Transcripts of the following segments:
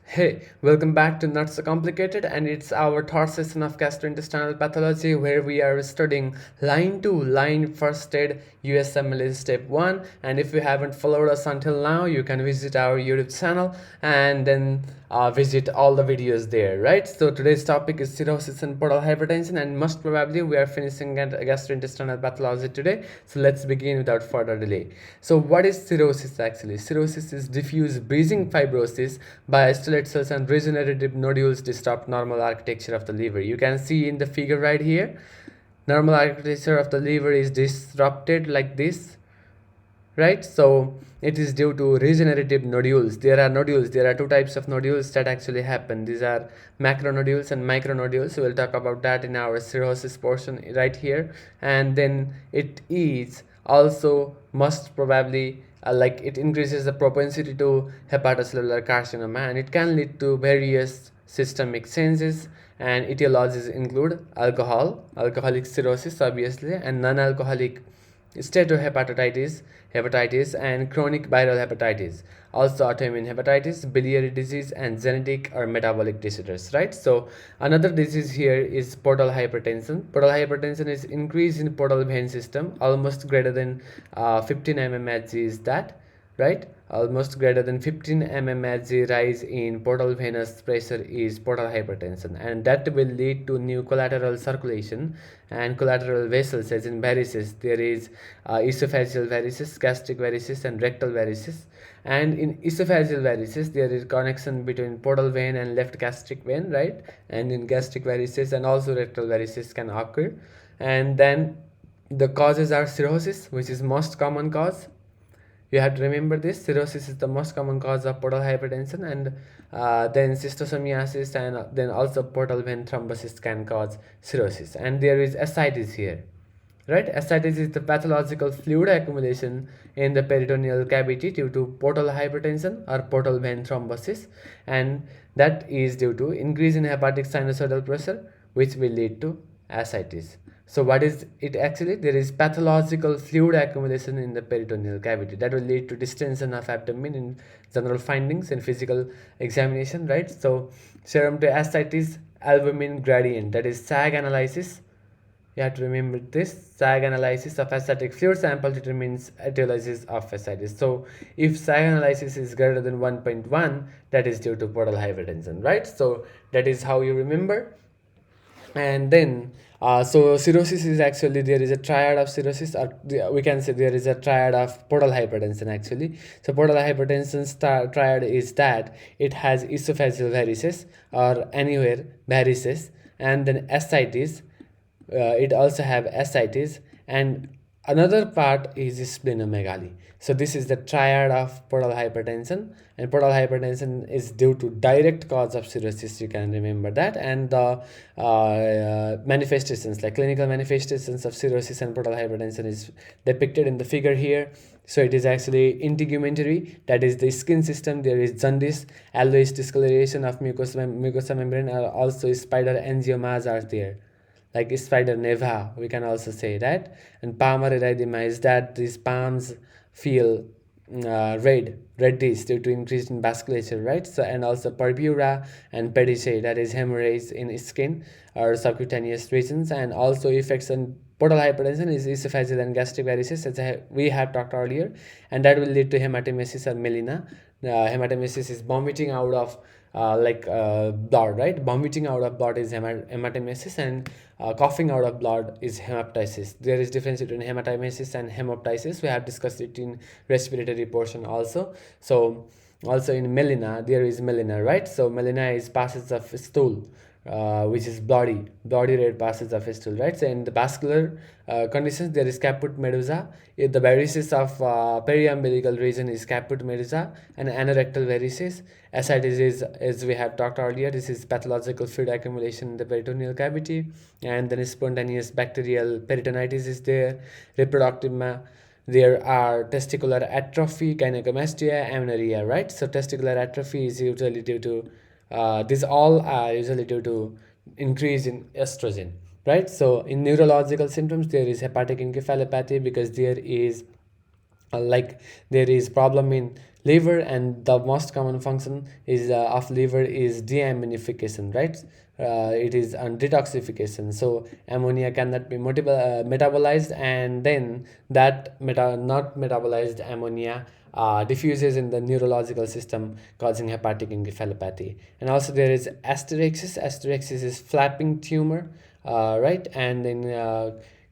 Hey, welcome back to Not So Complicated, and it's our third session of gastrointestinal pathology where we are studying line 2, line first aid USMLE Step 1. And if you haven't followed us until now, you can visit our YouTube channel and then visit all the videos there, right? So today's topic is cirrhosis and portal hypertension, and most probably we are finishing gastrointestinal pathology today. So let's begin without further delay. So what is cirrhosis actually? Cirrhosis is diffuse breathing fibrosis by stellate cells and regenerative nodules disrupt normal architecture of the liver. You can see in the figure right here, normal architecture of the liver is disrupted like this, right? So it is due to regenerative nodules. There are two types of nodules that actually happen. These are macronodules and micronodules. So we'll talk about that in our cirrhosis portion right here. And then it is also most probably like it increases the propensity to hepatocellular carcinoma, and it can lead to various systemic changes, and etiologies include alcoholic cirrhosis obviously, and non-alcoholic steatohepatitis, hepatitis, and chronic viral hepatitis. Also autoimmune hepatitis, biliary disease, and genetic or metabolic disorders, right? So another disease here is portal hypertension. Portal hypertension is increase in portal vein system, almost greater than 15 mmHg is that, right? Almost greater than 15 mmHg rise in portal venous pressure is portal hypertension, and that will lead to new collateral circulation and collateral vessels, as in varices. There is esophageal varices, gastric varices, and rectal varices. And in esophageal varices, there is connection between portal vein and left gastric vein, right? And in gastric varices and also rectal varices can occur. And then the causes are cirrhosis, which is most common cause. You have to remember this. Cirrhosis is the most common cause of portal hypertension, and then schistosomiasis, and then also portal vein thrombosis can cause cirrhosis. And there is ascites here, right? Ascites is the pathological fluid accumulation in the peritoneal cavity due to portal hypertension or portal vein thrombosis, and that is due to increase in hepatic sinusoidal pressure, which will lead to ascites. So what is it actually? There is pathological fluid accumulation in the peritoneal cavity that will lead to distension of abdomen in general findings in physical examination, right? So serum to ascites albumin gradient, that is SAG analysis. You have to remember this. SAG analysis of ascitic fluid sample determines etiologies of ascites. So if SAG analysis is greater than 1.1, that is due to portal hypertension, right? So that is how you remember. And then so cirrhosis is actually, there is a triad of cirrhosis, or we can say there is a triad of portal hypertension actually. So portal hypertension triad is that it has esophageal varices or anywhere varices, and then ascites. It also have ascites, and another part is splenomegaly. So this is the triad of portal hypertension, and portal hypertension is due to direct cause of cirrhosis, you can remember that. And the manifestations, like clinical manifestations of cirrhosis and portal hypertension, is depicted in the figure here. So it is actually integumentary, that is the skin system. There is jaundice, alveolus discoloration of mucosa membrane, also spider angiomas are there, like spider neva, we can also say that. And palmar erythema is that these palms feel reddish due to increase in vasculature, right? So, and also purpura and pedicea, that is hemorrhage in skin or subcutaneous regions. And also effects on portal hypertension is esophageal and gastric varices, as we have talked earlier, and that will lead to hematemesis or melena. Hematemesis is vomiting out of blood, right? Vomiting out of blood is hematemesis, and coughing out of blood is hemoptysis. There is difference between hematemesis and hemoptysis. We have discussed it in respiratory portion also. So also in melena, there is melena, right? So melena is passage of stool, which is bloody red passage of stool, right? So in the vascular conditions, there is caput medusa. If the varices of periumbilical region is caput medusa, and anorectal varices. Ascites is, as we have talked earlier, this is pathological fluid accumulation in the peritoneal cavity, and then spontaneous bacterial peritonitis is there. Reproductive there are testicular atrophy, gynecomastia, amenorrhea, right? So testicular atrophy is usually due to these all are usually due to increase in estrogen, right? So in neurological symptoms, there is hepatic encephalopathy, because there is like there is problem in liver, and the most common function is of liver is deaminification, right? It is detoxification. So ammonia cannot be metabolized, and then that not metabolized ammonia diffuses in the neurological system, causing hepatic encephalopathy. And also there is asterixis. Asterixis is flapping tumor, right? And in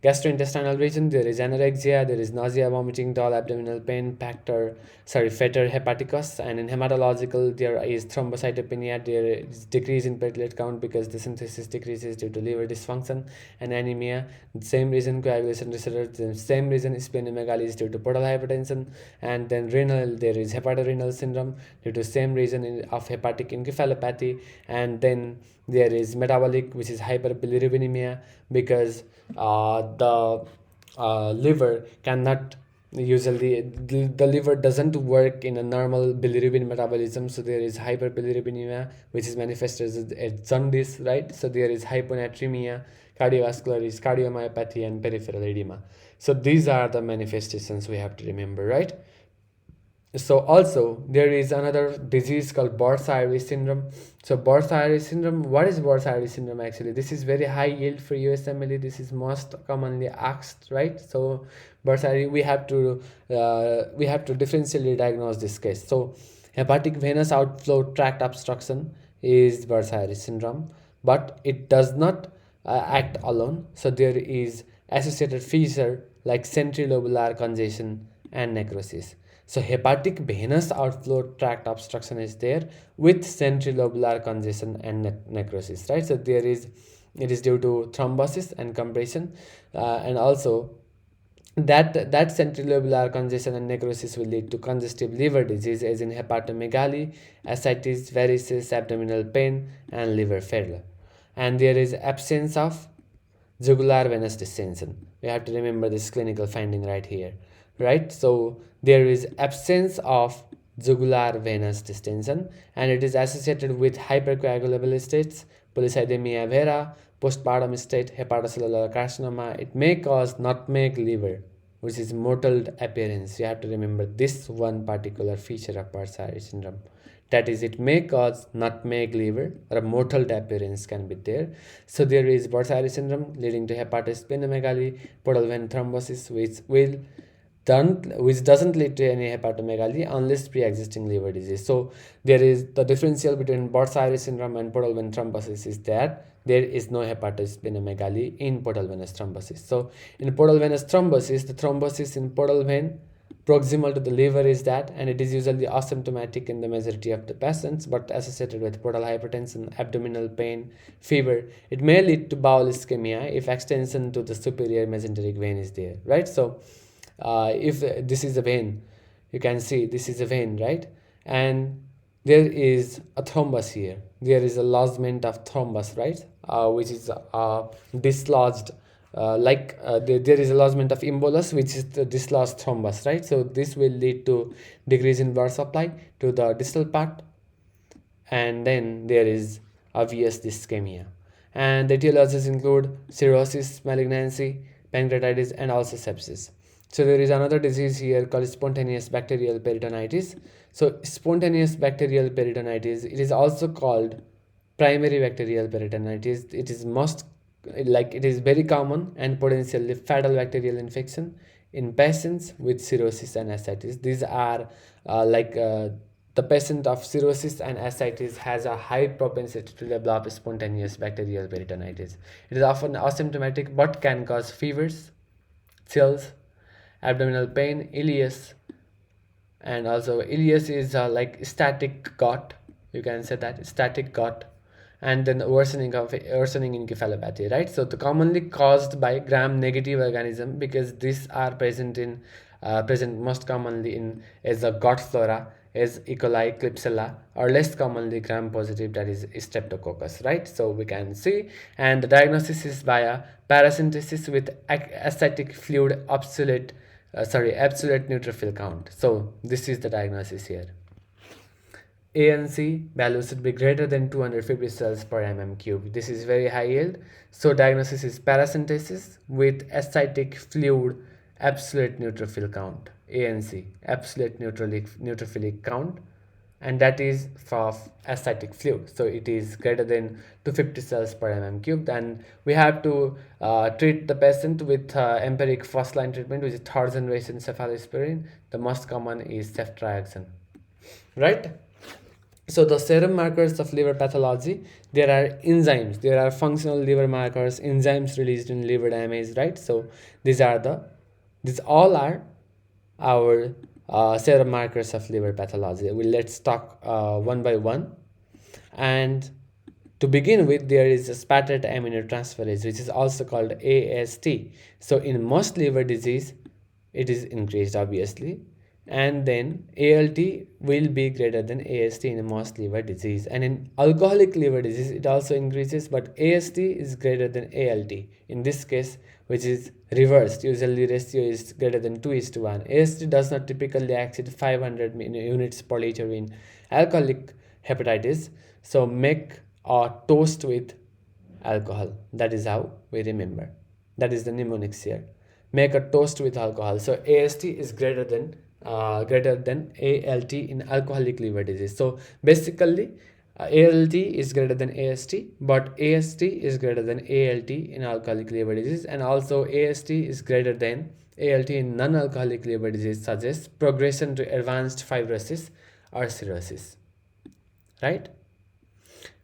gastrointestinal region, there is anorexia, there is nausea, vomiting, dull abdominal pain, fetor hepaticus, and in hematological, there is thrombocytopenia, there is decrease in platelet count because the synthesis decreases due to liver dysfunction, and anemia, same reason coagulation disorder, the same reason splenomegaly is due to portal hypertension, and then renal, there is hepatorenal syndrome due to same reason of hepatic encephalopathy, and then there is metabolic, which is hyperbilirubinemia, because the liver cannot usually the liver doesn't work in a normal bilirubin metabolism, so there is hyperbilirubinemia, which is manifested as jaundice, right? So there is hyponatremia, cardiovascular is cardiomyopathy, and peripheral edema. So these are the manifestations we have to remember, right? So also there is another disease called Buerger syndrome. So Buerger syndrome, what is Buerger syndrome actually? This is very high yield for USMLE. This is most commonly asked, right? So Buerger, we have to differentially diagnose this case. So hepatic venous outflow tract obstruction is Buerger syndrome, but it does not act alone. So there is associated feature like centrilobular congestion and necrosis. So hepatic venous outflow tract obstruction is there with centrilobular congestion and necrosis, right? So it is due to thrombosis and compression, and also that centrilobular congestion and necrosis will lead to congestive liver disease, as in hepatomegaly, ascites, varices, abdominal pain, and liver failure. And there is absence of jugular venous distension. We have to remember this clinical finding right here, right? So there is absence of jugular venous distension, and it is associated with hypercoagulable states, polycythemia vera, postpartum state, hepatocellular carcinoma. It may cause nutmeg liver, which is mottled appearance. You have to remember this one particular feature of Buerger syndrome. That is, it may cause nutmeg liver, or a mottled appearance can be there. So there is Buerger syndrome leading to hepatosplenomegaly, portal vein thrombosis, which doesn't lead to any hepatomegaly unless pre-existing liver disease. So there is the differential between Buerger syndrome and portal vein thrombosis is that there is no hepatosplenomegaly in portal venous thrombosis. So in portal venous thrombosis, the thrombosis in portal vein proximal to the liver is that, and it is usually asymptomatic in the majority of the patients, but associated with portal hypertension, abdominal pain, fever. It may lead to bowel ischemia if extension to the superior mesenteric vein is there, right? So if this is a vein, you can see this is a vein, right? And there is a thrombus here. There is a lodgement of thrombus, right? Which is dislodged. There is a lodgement of embolus, which is the dislodged thrombus, right? So this will lead to decrease in blood supply to the distal part, and then there is obvious ischemia. And the etiologies include cirrhosis, malignancy, pancreatitis, and also sepsis. So there is another disease here called spontaneous bacterial peritonitis. So spontaneous bacterial peritonitis, it is also called primary bacterial peritonitis. It is very common and potentially fatal bacterial infection in patients with cirrhosis and ascites. These are the patient of cirrhosis and ascites has a high propensity to develop spontaneous bacterial peritonitis. It is often asymptomatic but can cause fevers, chills, abdominal pain, ileus, and also ileus is like static gut. You can say that static gut, and then worsening encephalopathy, right? So the commonly caused by gram-negative organism, because these are present most commonly in as a gut flora, as E. coli, Klebsiella, or less commonly gram-positive, that is Streptococcus, right? So we can see, and the diagnosis is via paracentesis with ascitic fluid absolute neutrophil count. So this is the diagnosis here. ANC value should be greater than 250 cells per mm cube. This is very high yield. So diagnosis is paracentesis with ascitic fluid absolute neutrophil count. ANC, absolute neutrophilic count, and that is for ascitic fluid. So it is greater than 250 cells per mm cubed, and we have to treat the patient with empiric first line treatment, which is third generation cephalosporin. The most common is ceftriaxone, right? So the serum markers of liver pathology, there are enzymes, there are functional liver markers, enzymes released in liver damage, right? So these all are our serum markers of liver pathology. Let's talk one by one. And to begin with, there is a spattered aminotransferase, which is also called AST. So in most liver disease, it is increased obviously, and then ALT will be greater than AST in most liver disease, and in alcoholic liver disease it also increases, but AST is greater than ALT in this case, which is reversed. Usually ratio is greater than 2:1. AST does not typically exceed 500 units per liter in alcoholic hepatitis, so make a toast with alcohol. That is how we remember. That is the mnemonics here. Make a toast with alcohol. So AST is greater than ALT in alcoholic liver disease. So basically, ALT is greater than AST, but AST is greater than ALT in alcoholic liver disease, and also AST is greater than ALT in non-alcoholic liver disease, suggests progression to advanced fibrosis or cirrhosis, right?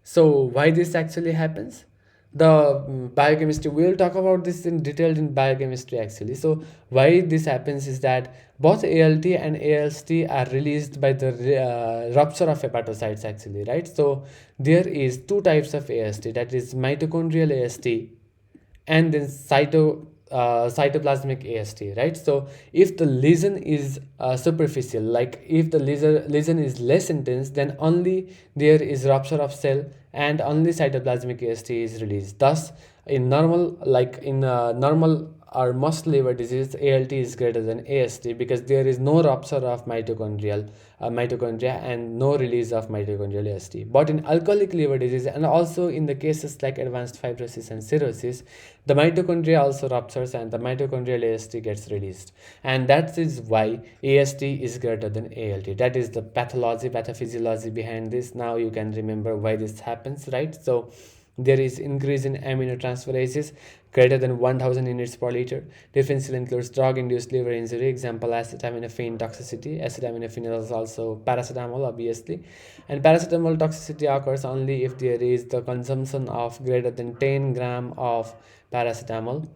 So why this actually happens? The biochemistry, we will talk about this in detail in biochemistry actually. So why this happens is that both ALT and AST are released by the rupture of hepatocytes actually, right? So there is two types of AST, that is mitochondrial AST and then cytoplasmic AST, right? So if the lesion is superficial, like if the lesion is less intense, then only there is rupture of cell and only cytoplasmic AST is released. Thus, in normal, normal or most liver disease, ALT is greater than AST because there is no rupture of mitochondria and no release of mitochondrial AST. But in alcoholic liver disease and also in the cases like advanced fibrosis and cirrhosis, the mitochondria also ruptures and the mitochondrial AST gets released, and that is why AST is greater than ALT. That is the pathophysiology behind this. Now you can remember why this happens, right? So there is increase in aminotransferases greater than 1000 units per liter. Differential includes drug-induced liver injury, example acetaminophen toxicity. Acetaminophen is also paracetamol, obviously. And paracetamol toxicity occurs only if there is the consumption of greater than 10 gram of paracetamol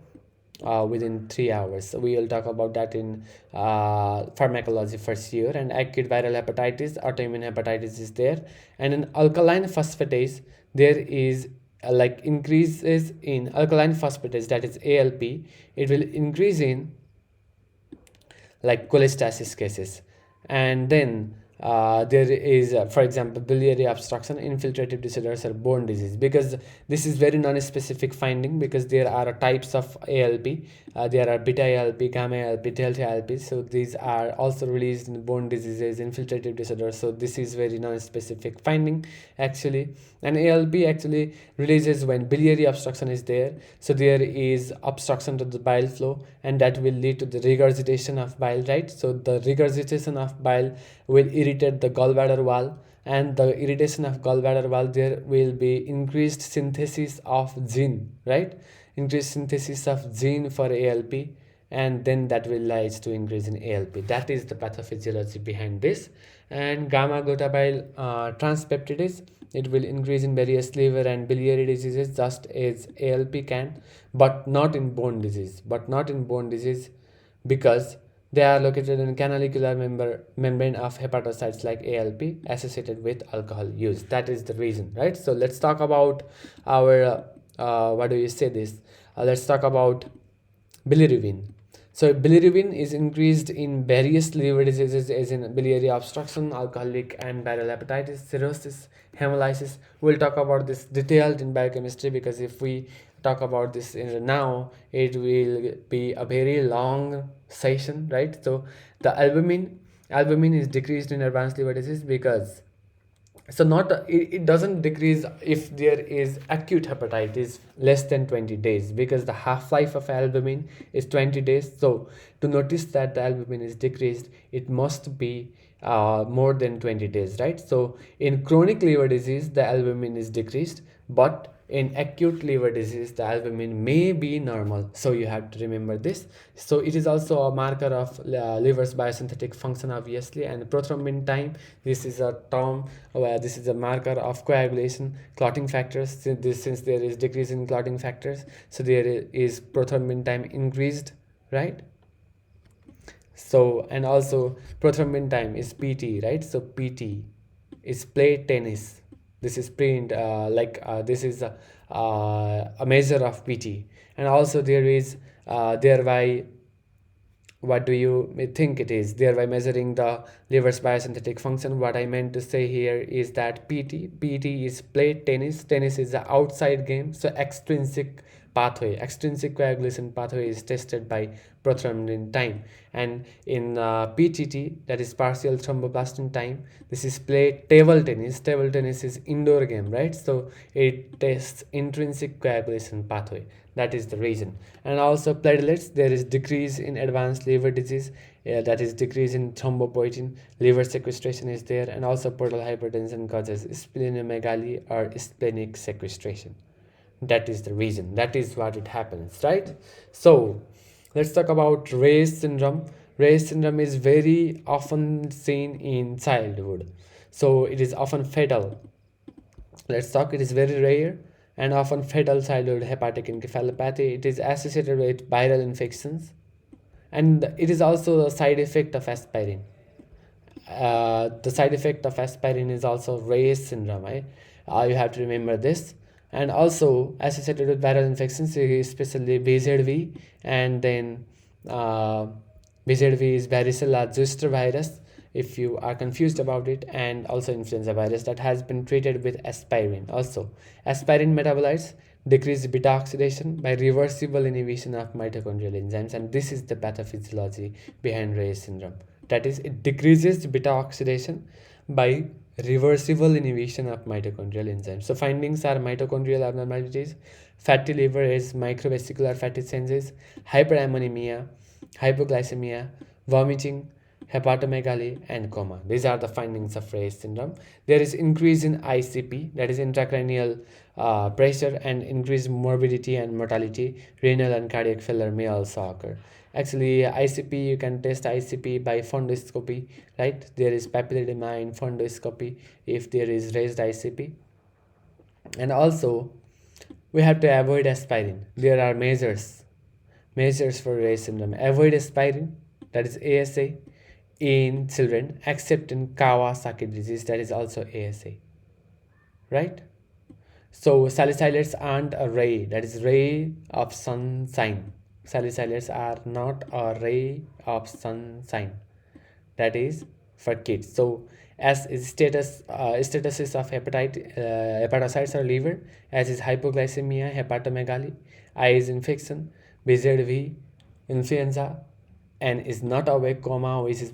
within 3 hours. So we will talk about that in pharmacology first year. And acute viral hepatitis, autoimmune hepatitis is there. And in alkaline phosphatase, there is like increases in alkaline phosphatase, that is ALP. It will increase in like cholestasis cases. And then there is for example biliary obstruction, infiltrative disorders, or bone disease, because this is very non-specific finding because there are types of ALP. There are beta ALP, gamma ALP, delta ALP. So these are also released in bone diseases, infiltrative disorders. So this is very non-specific finding actually. And ALP actually releases when biliary obstruction is there. So there is obstruction to the bile flow, and that will lead to the regurgitation of bile, right? So the regurgitation of bile will irritate the gallbladder wall, and the irritation of gallbladder wall, there will be increased synthesis of gene, right? Increased synthesis of gene for ALP, and then that will lead to increase in ALP. That is the pathophysiology behind this. And gamma glutamyl transpeptidase, it will increase in various liver and biliary diseases just as ALP can, but not in bone disease. Because they are located in canalicular membrane of hepatocytes like ALP associated with alcohol use. That is the reason, right? So let's talk about our let's talk about bilirubin. So bilirubin is increased in various liver diseases as in biliary obstruction, alcoholic and viral hepatitis, cirrhosis, hemolysis. We'll talk about this detailed in biochemistry because if we talk about this now, it will be a very long session, right? So the albumin is decreased in advanced liver disease because So not it doesn't decrease if there is acute hepatitis less than 20 days, because the half life of albumin is 20 days. So to notice that the albumin is decreased, it must be more than 20 days, right? So in chronic liver disease the albumin is decreased, but in acute liver disease the albumin may be normal. So you have to remember this. So it is also a marker of liver's biosynthetic function, obviously. And prothrombin time, this is a term where this is a marker of coagulation, clotting factors. Since there is decrease in clotting factors, so there is prothrombin time increased, right? So, and also prothrombin time is PT, right? So PT is play tennis. This is print this is a measure of PT. And also there is thereby, what do you think it is, thereby measuring the liver's biosynthetic function. What I meant to say here is that PT is play tennis. Tennis is the outside game, so extrinsic coagulation pathway is tested by prothrombin time. And in PTT, that is partial thromboplastin time, this is play table tennis. Table tennis is indoor game, right? So it tests intrinsic coagulation pathway. That is the reason. And also platelets, there is decrease in advanced liver disease, that is decrease in thrombopoietin, liver sequestration is there. And also portal hypertension causes splenomegaly or splenic sequestration. That is the reason, that is what it happens, right? So let's talk about Ray's syndrome. Ray's syndrome is very often seen in childhood, so it is often fatal. Let's talk, it is very rare and often fatal childhood hepatic encephalopathy. It is associated with viral infections, and it is also a side effect of aspirin. The side effect of aspirin is also Ray's syndrome. You have to remember this. And also associated with viral infections, especially VZV, and then VZV is varicella zoster virus, if you are confused about it, and also influenza virus that has been treated with aspirin. Also, aspirin metabolites decrease beta oxidation by reversible inhibition of mitochondrial enzymes, and this is the pathophysiology behind Ray's syndrome. That is, it decreases beta oxidation by reversible inhibition of mitochondrial enzymes. So findings are mitochondrial abnormalities, fatty liver is microvesicular fatty changes, hyperammonemia, hypoglycemia, vomiting, hepatomegaly, and coma. These are the findings of Ray's syndrome. There is increase in ICP, that is intracranial pressure, and increased morbidity and mortality. Renal and cardiac failure may also occur. Actually, ICP, you can test ICP by fundoscopy, right? There is papilledema in fundoscopy if there is raised ICP. And also, we have to avoid aspirin. There are measures for Ray's syndrome. Avoid aspirin, that is ASA, in children, except in Kawasaki disease, that is also ASA, right? So salicylates aren't a ray, that is ray of sunshine. Salicylates are not a ray of sunshine, that is for kids. So as is statuses of hepatocytes or liver, as is hypoglycemia, hepatomegaly, I is infection, BZV, influenza, N is not awake, coma, which is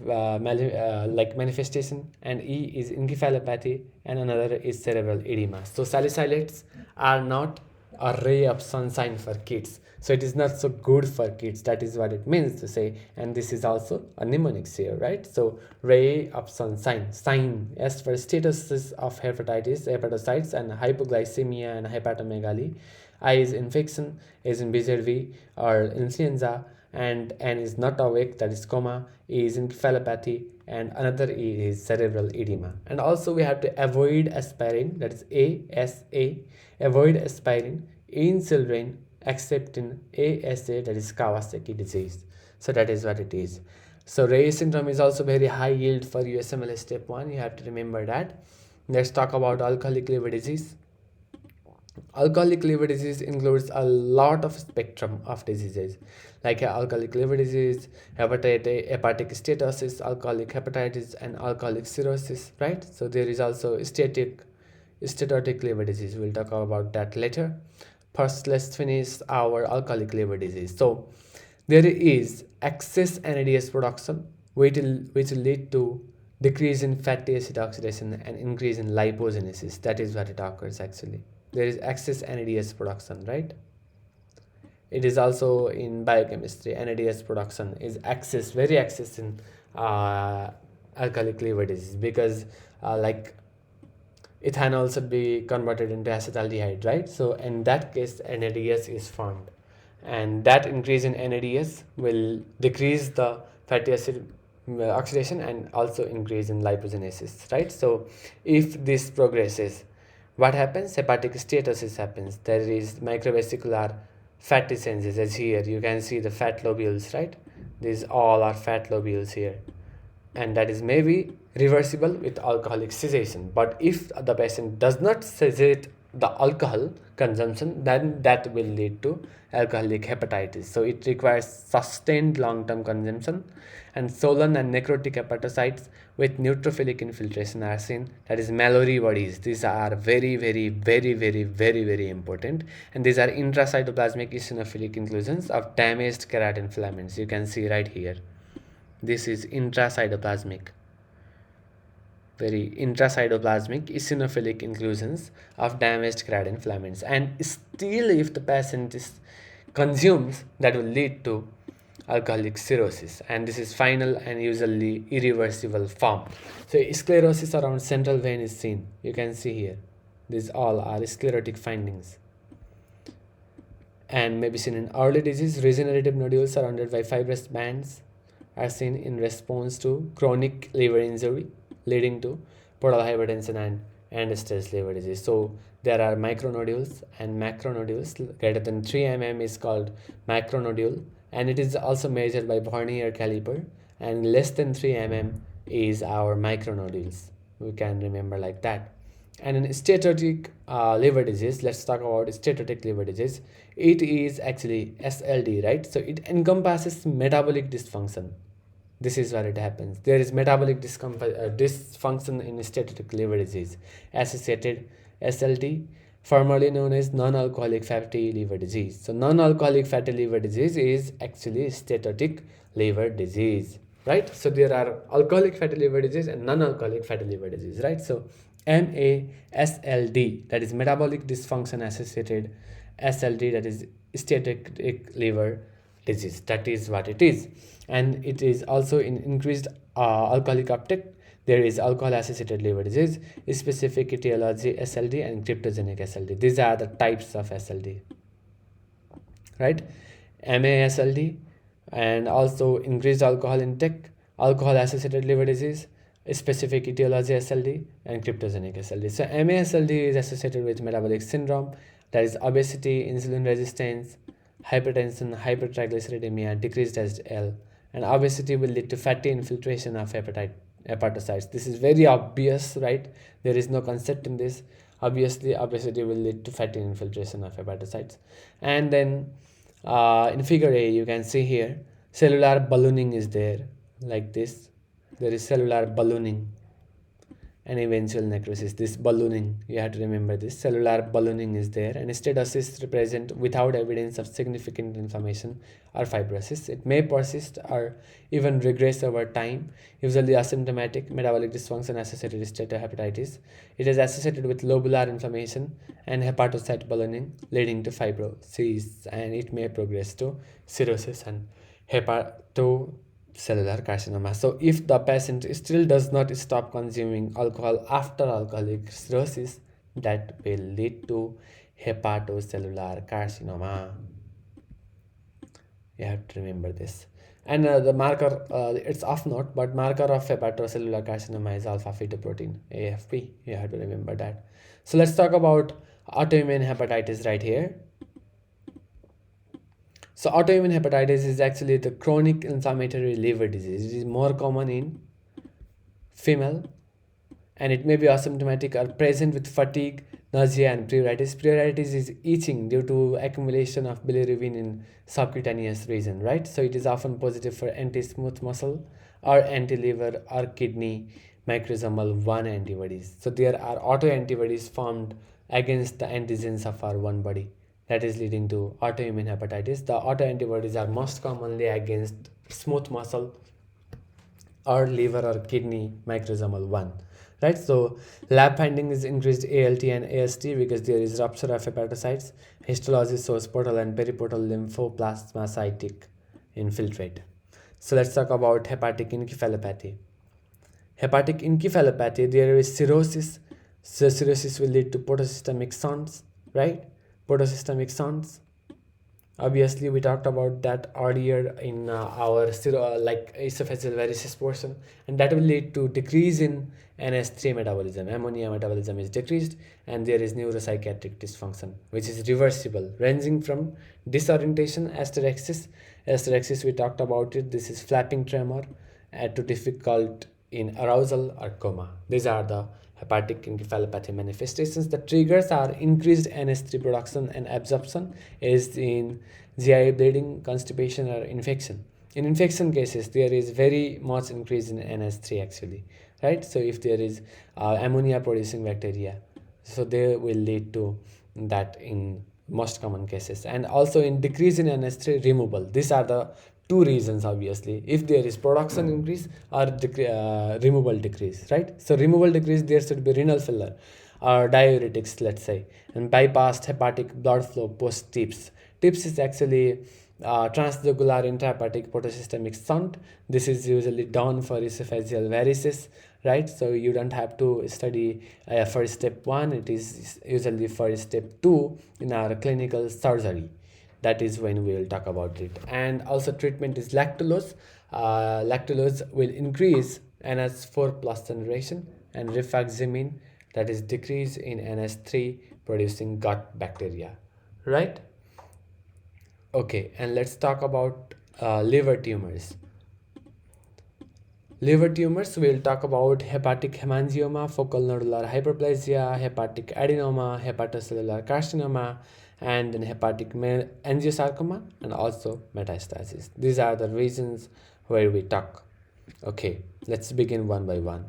manifestation, and E is encephalopathy, and another is cerebral edema. So salicylates are not a ray of sunshine for kids. So it is not so good for kids. That is what it means to say. And this is also a mnemonics here, right? So ray of sunshine, sign. As for statuses of hepatocytes, and hypoglycemia and hepatomegaly, I is infection, is in BZV or influenza, and N is not awake, that is coma, E is encephalopathy, and another E is cerebral edema. And also we have to avoid aspirin, that is ASA, avoid aspirin in children except in ASA, that is Kawasaki disease. So that is what it is. So Ray's syndrome is also very high yield for USMLE Step 1, you have to remember that. Let's talk about alcoholic liver disease. Alcoholic liver disease includes a lot of spectrum of diseases, like alcoholic liver disease, hepatic steatosis, alcoholic hepatitis, and alcoholic cirrhosis, right? So there is also steatotic liver disease. We'll talk about that later. First, let's finish our alcoholic liver disease. So there is excess NADH production, which will lead to decrease in fatty acid oxidation and increase in lipogenesis. That is what it occurs actually. There is excess NADS production, right? It is also in biochemistry. NADS production is excess, very excess in alcoholic liver disease, because like ethanol should be converted into acetaldehyde, right? So in that case, NADS is formed, and that increase in NADS will decrease the fatty acid oxidation and also increase in lipogenesis, right? So if this progresses, what happens? Hepatic steatosis happens. There is microvesicular fatty changes, as here you can see the fat lobules, right? These all are fat lobules here, and that is maybe reversible with alcoholic cessation. But if the patient does not cessate the alcohol consumption, then that will lead to alcoholic hepatitis. So it requires sustained long-term consumption, and swollen and necrotic hepatocytes with neutrophilic infiltration are seen. That is Mallory bodies. These are very important, and these are intracytoplasmic eosinophilic inclusions of damaged keratin filaments. You can see right here. This is intracytoplasmic, very intracytoplasmic eosinophilic inclusions of damaged keratin filaments. And still, if the patient consumes, that will lead to alcoholic cirrhosis, and this is final and usually irreversible form. So sclerosis around central vein is seen. You can see here. These all are sclerotic findings, and may be seen in early disease. Regenerative nodules surrounded by fibrous bands are seen in response to chronic liver injury leading to portal hypertension and end-stage liver disease. So there are micronodules and macronodules. Greater than 3 mm is called macronodule, and it is also measured by vernier caliper, and less than 3 mm is our micronodules. We can remember like that. And in steatotic liver disease, let's talk about steatotic liver disease. It is actually SLD, right? So it encompasses metabolic dysfunction. This is where it happens. There is metabolic dysfunction in steatotic liver disease associated SLD, formerly known as non-alcoholic fatty liver disease. So non-alcoholic fatty liver disease is actually steatotic liver disease, right? So there are alcoholic fatty liver disease and non-alcoholic fatty liver disease, right? So MASLD, that is metabolic dysfunction associated SLD, that is steatotic liver disease. That is what it is. And it is also in increased alcoholic uptake. There is alcohol associated liver disease, specific etiology SLD, and cryptogenic SLD. These are the types of SLD, right? MASLD, and also increased alcohol intake, alcohol associated liver disease, specific etiology SLD, and cryptogenic SLD. So MASLD is associated with metabolic syndrome, that is obesity, insulin resistance, hypertension, hypertriglyceridemia, decreased HDL, and obesity will lead to fatty infiltration of hepatocytes. This is very obvious, right? There is no concept in this. Obviously, obesity will lead to fatty infiltration of hepatocytes. And then in figure A, you can see here, cellular ballooning is there, like this. There is cellular ballooning and eventual necrosis. This ballooning, you have to remember this. Cellular ballooning is there, and steatosis represent without evidence of significant inflammation or fibrosis. It may persist or even regress over time, usually asymptomatic. Metabolic dysfunction associated with steatohepatitis. It is associated with lobular inflammation and hepatocyte ballooning, leading to fibrosis, and it may progress to cirrhosis and hepatocellular carcinoma. So if the patient still does not stop consuming alcohol after alcoholic cirrhosis, that will lead to hepatocellular carcinoma. You have to remember this. And the marker, it's off note, but marker of hepatocellular carcinoma is alpha fetoprotein, AFP. You have to remember that. So let's talk about autoimmune hepatitis right here. So autoimmune hepatitis is actually the chronic inflammatory liver disease. It is more common in female, and it may be asymptomatic or present with fatigue, nausea, and pruritus. Pruritus is itching due to accumulation of bilirubin in subcutaneous region, right? So it is often positive for anti-smooth muscle or anti-liver or kidney microsomal 1 antibodies. So there are autoantibodies formed against the antigens of our one body, that is leading to autoimmune hepatitis. The autoantibodies are most commonly against smooth muscle or liver or kidney microsomal 1, right? So lab finding is increased ALT and AST because there is rupture of hepatocytes. Histology shows portal and periportal lymphoplasmacytic infiltrate. So let's talk about hepatic encephalopathy. Hepatic encephalopathy, there is cirrhosis. So cirrhosis will lead to portosystemic sounds, right? Portosystemic sounds. Obviously, we talked about that earlier in our like esophageal varices portion, and that will lead to decrease in NS3 metabolism. Ammonia metabolism is decreased, and there is neuropsychiatric dysfunction, which is reversible, ranging from disorientation, asterexis. Asterexis, we talked about it. This is flapping tremor, to difficult in arousal or coma. These are the hepatic encephalopathy manifestations. The triggers are increased NS3 production and absorption, as in GI bleeding, constipation, or infection. In infection cases, there is very much increase in NS3 actually, right? So if there is ammonia producing bacteria, so they will lead to that in most common cases. And also in decrease in NS3 removal. These are the two reasons, obviously. If there is production increase or removal decrease, right? So removal decrease, there should be renal failure or diuretics, let's say, and bypassed hepatic blood flow post TIPS. TIPS is actually transjugular intrahepatic portosystemic shunt. This is usually done for esophageal varices, right? So you don't have to study for step 1. It is usually for step 2 in our clinical surgery. That is when we will talk about it. And also treatment is lactulose. Lactulose will increase NS4 plus generation, and rifaximin, that is decrease in NS3 producing gut bacteria, right? Okay, and let's talk about liver tumors. Liver tumors, we'll talk about hepatic hemangioma, focal nodular hyperplasia, hepatic adenoma, hepatocellular carcinoma, and then hepatic angiosarcoma, and also metastasis. These are the reasons where we talk. Okay, let's begin one by one.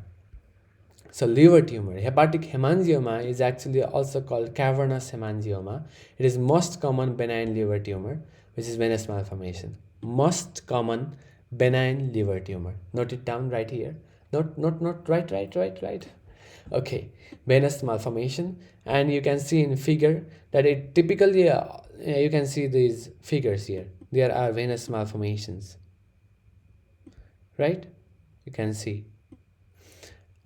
So liver tumor, hepatic hemangioma is actually also called cavernous hemangioma. It is most common benign liver tumor, which is venous malformation. Most common benign liver tumor. Note it down right here. Not right. Okay, venous malformation, and you can see in figure that it typically you can see these figures here. There are venous malformations, right? You can see.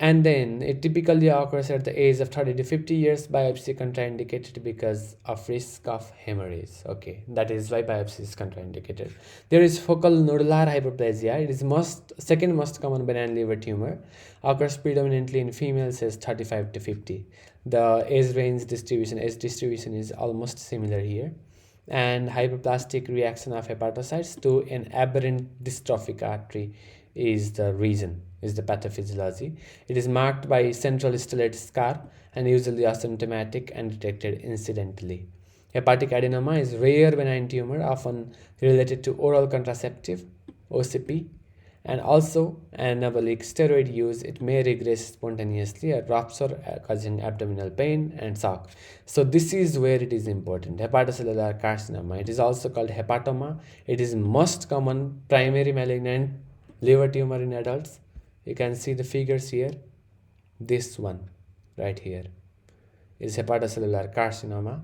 And then it typically occurs at the age of 30 to 50 years. Biopsy contraindicated because of risk of hemorrhage. Okay, that is why biopsy is contraindicated. There is focal nodular hyperplasia. It is second most common benign liver tumor. Occurs predominantly in females aged 35 to 50. The age distribution is almost similar here. And hyperplastic reaction of hepatocytes to an aberrant dystrophic artery is the reason, is the pathophysiology. It is marked by central stellate scar and usually asymptomatic and detected incidentally. Hepatic adenoma is rare benign tumor, often related to oral contraceptive, OCP, and also anabolic steroid use. It may regress spontaneously or rupture, causing abdominal pain and shock. So this is where it is important. Hepatocellular carcinoma, it is also called hepatoma. It is most common primary malignant liver tumor in adults. You can see the figures here. This one right here is hepatocellular carcinoma,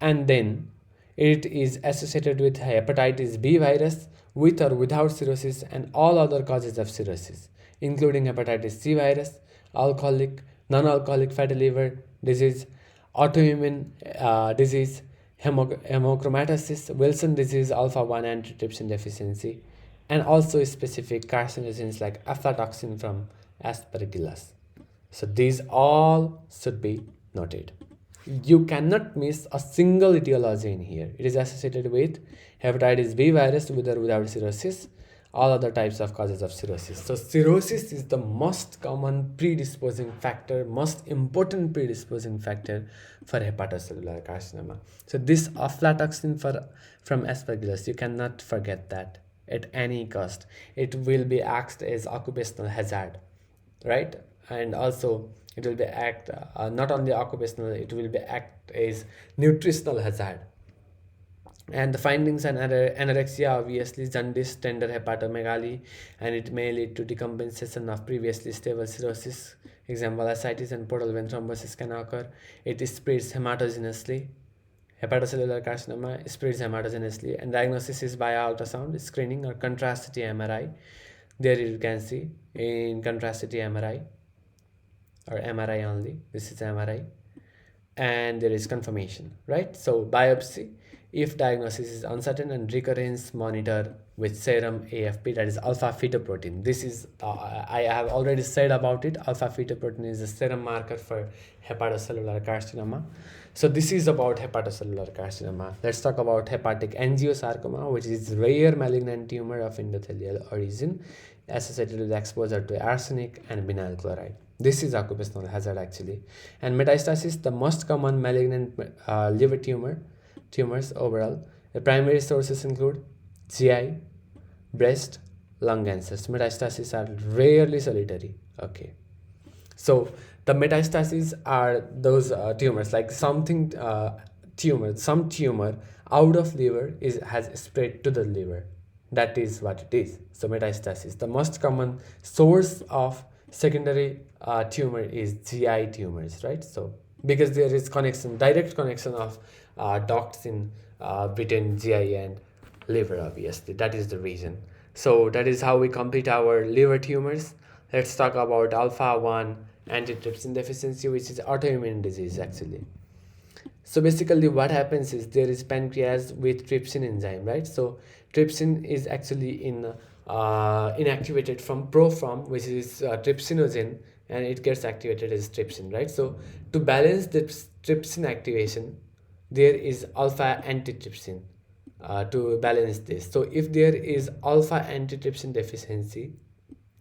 and then it is associated with hepatitis B virus with or without cirrhosis and all other causes of cirrhosis, including hepatitis C virus, alcoholic, non-alcoholic fatty liver disease, autoimmune disease, hemochromatosis, Wilson disease, alpha-1 antitrypsin deficiency, and also specific carcinogens like aflatoxin from Aspergillus. So these all should be noted. You cannot miss a single etiology in here. It is associated with hepatitis B virus with or without cirrhosis, all other types of causes of cirrhosis. So cirrhosis is the most common predisposing factor, most important predisposing factor for hepatocellular carcinoma. So this aflatoxin from Aspergillus, you cannot forget that at any cost. It will be asked as occupational hazard, right? And also it will be not only occupational, it will be act as nutritional hazard. And the findings and anorexia, obviously jaundice, tender hepatomegaly, and it may lead to decompensation of previously stable cirrhosis. Example, ascites and portal vein thrombosis can occur. It spreads hematogenously. Hepatocellular carcinoma spreads hematogenously, and diagnosis is by ultrasound screening or contrast CT MRI. There you can see in contrast CT MRI or MRI only. This is MRI, and there is confirmation, right? So biopsy, if diagnosis is uncertain, and recurrence monitor with serum AFP, that is alpha fetoprotein. This is I have already said about it. Alpha fetoprotein is a serum marker for hepatocellular carcinoma. So this is about hepatocellular carcinoma. Let's talk about hepatic angiosarcoma, which is rare malignant tumor of endothelial origin associated with exposure to arsenic and vinyl chloride. This is occupational hazard actually. And metastasis, the most common malignant liver tumors overall. The primary sources include GI, breast, lung cancers. Metastases are rarely solitary. Okay. So the metastases are those tumors, like some tumor out of liver has spread to the liver. That is what it is. So metastasis, the most common source of secondary tumor is GI tumors, right? So because there is direct connection of ducts in between GI and liver, obviously. That is the reason. So that is how we complete our liver tumors. Let's talk about alpha-1 antitrypsin deficiency, which is autoimmune disease actually. So basically what happens is there is pancreas with trypsin enzyme, right? So trypsin is actually inactivated from proform, which is trypsinogen, and it gets activated as trypsin, right? So to balance the trypsin activation, there is alpha antitrypsin to balance this. So if there is alpha antitrypsin deficiency,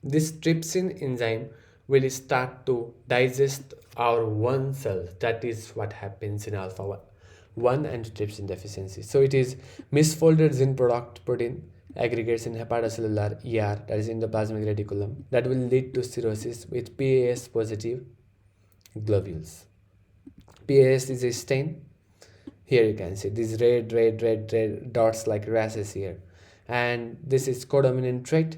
this trypsin enzyme will start to digest our one cell. That is what happens in alpha 1 antitrypsin deficiency. So it is misfolded gene product protein aggregates in hepatocellular ER, that is endoplasmic reticulum, that will lead to cirrhosis with PAS positive globules. PAS is a stain. Here you can see these red dots like rashes here, and this is codominant trait,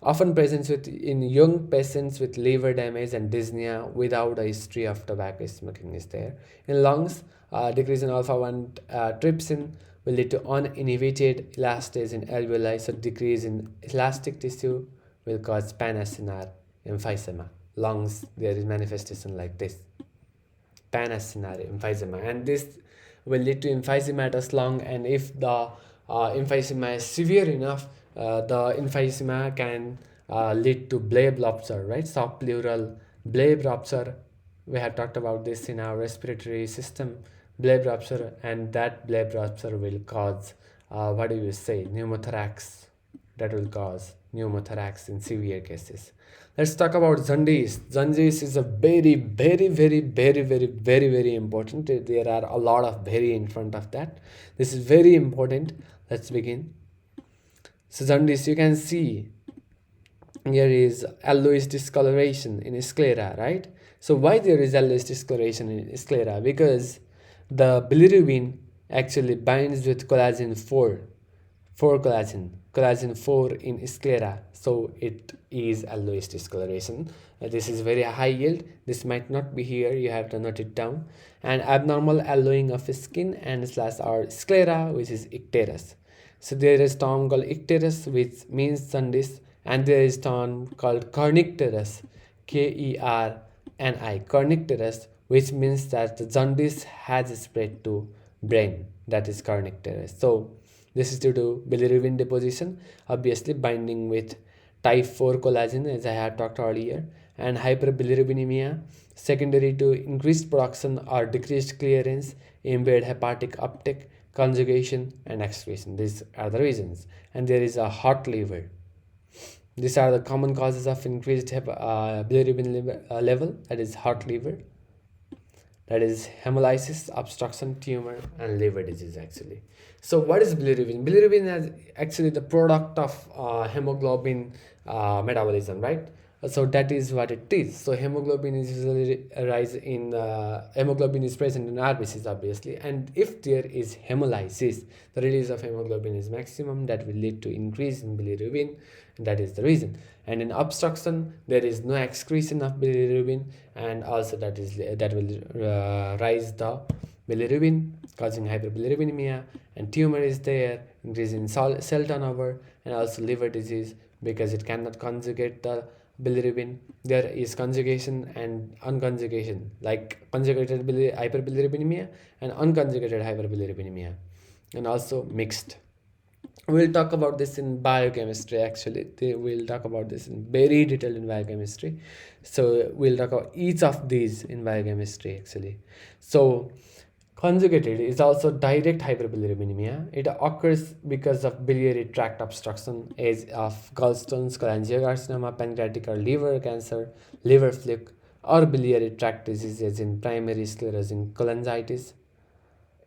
often present in young patients with liver damage and dyspnea without a history of tobacco smoking is there. In lungs, decrease in alpha-1 trypsin will lead to uninhibited elastase in alveoli, so decrease in elastic tissue will cause panacenar emphysema. Lungs, there is manifestation like this, panacenar emphysema, and this will lead to emphysematous lung, and if the emphysema is severe enough, the emphysema can lead to BLAB rupture, right? Subpleural BLAB rupture. We have talked about this in our respiratory system, BLAB rupture, and that BLAB rupture will cause pneumothorax. That will cause pneumothorax in severe cases. Let's talk about jaundice. Jaundice is a very important. There are a lot of very in front of that. This is very important. Let's begin. So jaundice, you can see here is yellowish discoloration in sclera, right? So why there is yellowish discoloration in sclera? Because the bilirubin actually binds with collagen 4 collagen 4 in sclera, so it is yellowish discoloration. This is very high yield. This might not be here, you have to note it down. And abnormal yellowing of skin and / or sclera, which is icterus. So there is term called icterus, which means jaundice, and there is term called kernicterus, KERNI, kernicterus, which means that the jaundice has spread to brain. That is kernicterus. So this is due to bilirubin deposition, obviously binding with type 4 collagen, as I had talked earlier, and hyperbilirubinemia, secondary to increased production or decreased clearance, impaired hepatic uptake, conjugation, and excretion. These are the reasons. And there is a hot liver. These are the common causes of increased bilirubin level, that is hot liver. That is hemolysis, obstruction, tumor, and liver disease actually. So what is bilirubin? Bilirubin is actually the product of hemoglobin metabolism, right? So that is what it is. So hemoglobin is usually rise in hemoglobin is present in RBCs obviously, and if there is hemolysis, the release of hemoglobin is maximum. That will lead to increase in bilirubin, and that is the reason. And in obstruction, there is no excretion of bilirubin, and also that will rise the bilirubin, causing hyperbilirubinemia, and tumor is there, increase in cell turnover, and also liver disease because it cannot conjugate the bilirubin. There is conjugation and unconjugation, like conjugated hyperbilirubinemia and unconjugated hyperbilirubinemia, and also mixed. We'll talk about this in biochemistry. Actually, we'll talk about this in very detailed in biochemistry. So we'll talk about each of these in biochemistry actually. So conjugated is also direct hyperbilirubinemia. It occurs because of biliary tract obstruction, as of gallstones, cholangiocarcinoma, pancreatic or liver cancer, liver fluke, or biliary tract disease, as in primary sclerosing cholangitis.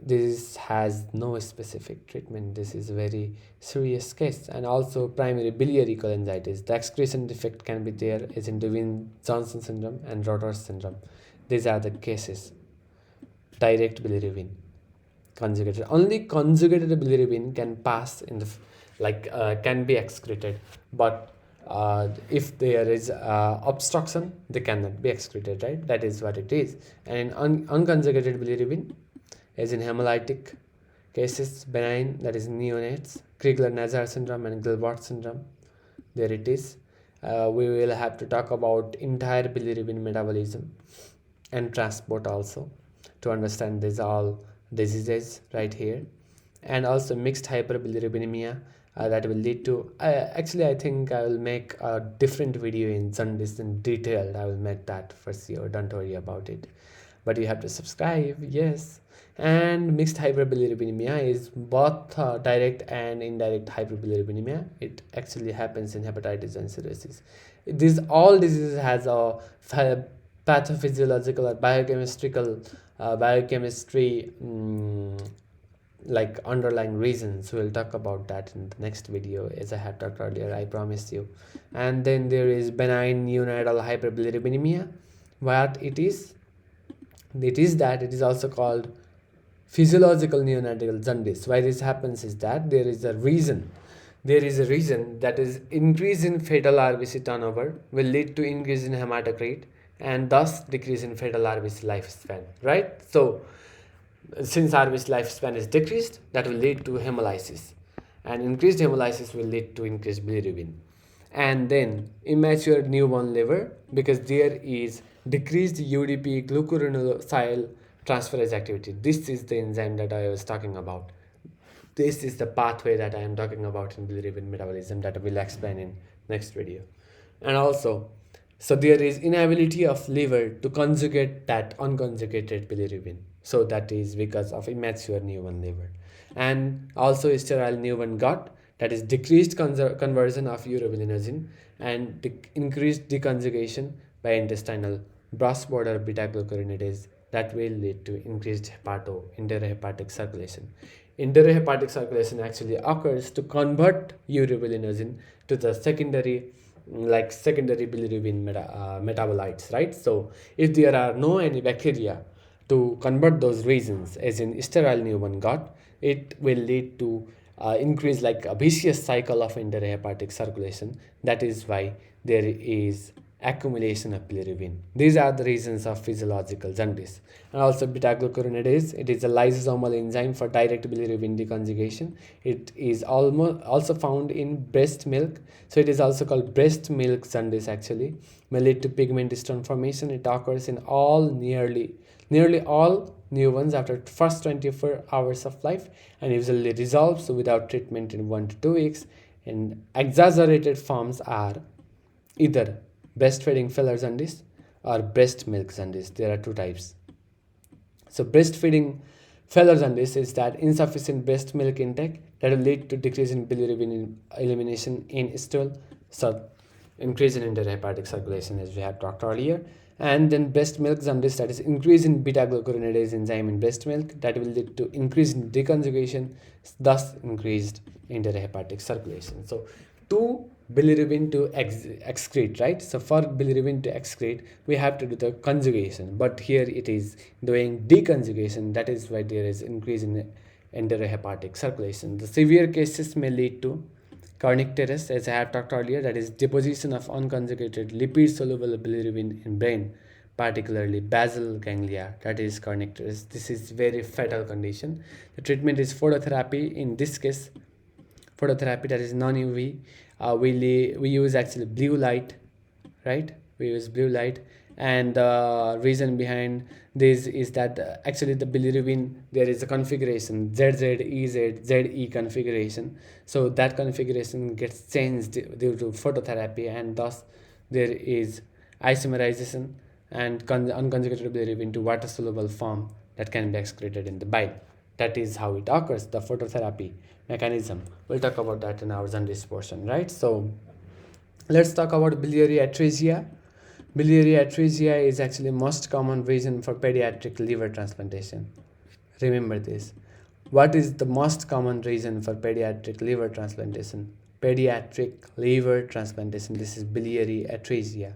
This has no specific treatment. This is a very serious case. And also primary biliary cholangitis. The excretion defect can be there, as in Dewey-Johnson syndrome and Rotter's syndrome. These are the cases. Direct bilirubin, conjugated. Only conjugated bilirubin can pass in the can be excreted, but if there is obstruction, they cannot be excreted, right? That is what it is. And unconjugated bilirubin, as in hemolytic cases, benign, that is neonates, Crigler-Najjar syndrome and Gilbert syndrome, there it is. We will have to talk about entire bilirubin metabolism and transport also to understand these all diseases right here. And also mixed hyperbilirubinemia, that will lead to actually I think I will make a different video in jaundice in detail. I will make that for sure, don't worry about it, but you have to subscribe. Yes. And mixed hyperbilirubinemia is both direct and indirect hyperbilirubinemia. It actually happens in hepatitis and cirrhosis. These all diseases has a pathophysiological or biochemistry like underlying reasons. We'll talk about that in the next video, as I have talked earlier, I promise you. And then there is benign neonatal hyperbilirubinemia. What it is that it is also called physiological neonatal jaundice. Why this happens is that there is a reason that is increase in fetal RBC turnover will lead to increase in hematocrit and thus decrease in fetal RBC lifespan, right? So since RBC lifespan is decreased, that will lead to hemolysis, and increased hemolysis will lead to increased bilirubin. And then immature newborn liver, because there is decreased UDP glucuronosyl transferase activity. This is the enzyme that I was talking about. This is the pathway that I am talking about in bilirubin metabolism that I will explain in next video. And also, so there is inability of liver to conjugate that unconjugated bilirubin. So that is because of immature newborn liver. And also sterile newborn gut, that is decreased conversion of urobilinogen and increased deconjugation by intestinal brush border beta glucuronidase, that will lead to increased enterohepatic circulation. Enterohepatic circulation actually occurs to convert urobilinogen to the secondary bilirubin metabolites, right? So if there are no any bacteria to convert those regions, as in sterile newborn gut, it will lead to increase like a vicious cycle of enterohepatic circulation. That is why there is accumulation of bilirubin. These are the reasons of physiological jaundice. And also beta-glucuronidase, it is a lysosomal enzyme for direct bilirubin deconjugation. It is also found in breast milk, so it is also called breast milk jaundice actually. May lead to pigment stone formation. It occurs in nearly all newborns after first 24 hours of life and usually resolves without treatment in 1 to 2 weeks. And exaggerated forms are either breastfeeding failure jaundice or breast milk jaundice. There are two types. So breastfeeding failure jaundice is that insufficient breast milk intake that will lead to decrease in bilirubin elimination in stool, so increase in enterohepatic circulation, as we have talked earlier. And then breast milk jaundice, that is increase in beta-glucuronidase enzyme in breast milk, that will lead to increase in deconjugation, thus increased enterohepatic circulation. So two bilirubin to excrete, right? So for bilirubin to excrete, we have to do the conjugation, but here it is doing deconjugation. That is why there is increase in enterohepatic circulation. The severe cases may lead to kernicterus, as I have talked earlier, that is deposition of unconjugated lipid-soluble bilirubin in brain, particularly basal ganglia, that is kernicterus. This is very fatal condition. The treatment is phototherapy. In this case, phototherapy, that is non-UV. We use actually blue light, right? We use blue light, and the reason behind this is that actually the bilirubin, there is a configuration ZZ, configuration. So that configuration gets changed due to phototherapy, and thus there is isomerization and unconjugated bilirubin to water soluble form that can be excreted in the bile. That is how it occurs, the phototherapy mechanism. We'll talk about that in our jaundice portion, right? So let's talk about biliary atresia. Biliary atresia is actually most common reason for pediatric liver transplantation. Remember this. What is the most common reason for pediatric liver transplantation? Pediatric liver transplantation. This is biliary atresia.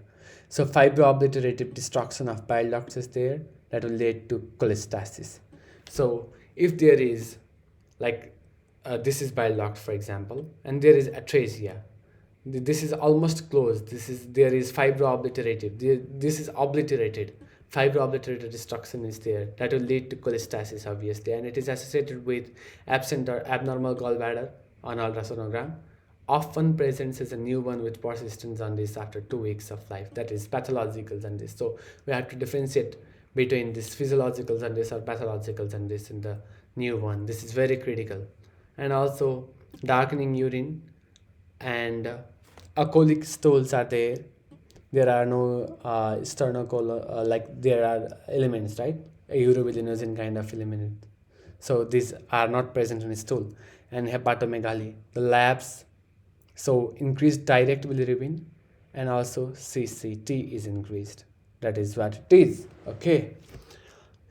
So fibroobliterative destruction of bile ducts is there, that will lead to cholestasis. So if there is like this is bile duct, for example, and there is atresia, this is almost closed, there is fibroobliterative, this is obliterated, fibroobliterated destruction is there, that will lead to cholestasis obviously, and it is associated with absent or abnormal gallbladder on ultrasonogram, often presents as a newborn with persistent jaundice after 2 weeks of life. That is pathological jaundice. So we have to differentiate between this physiological jaundice or pathological jaundice in the newborn. This is very critical. And also darkening urine and acholic stools are there. There are no like there are elements, right? A urobilinogen kind of element. So these are not present in stool. And hepatomegaly, the labs, so increased direct bilirubin, and also CCT is increased. That is what it is. Okay,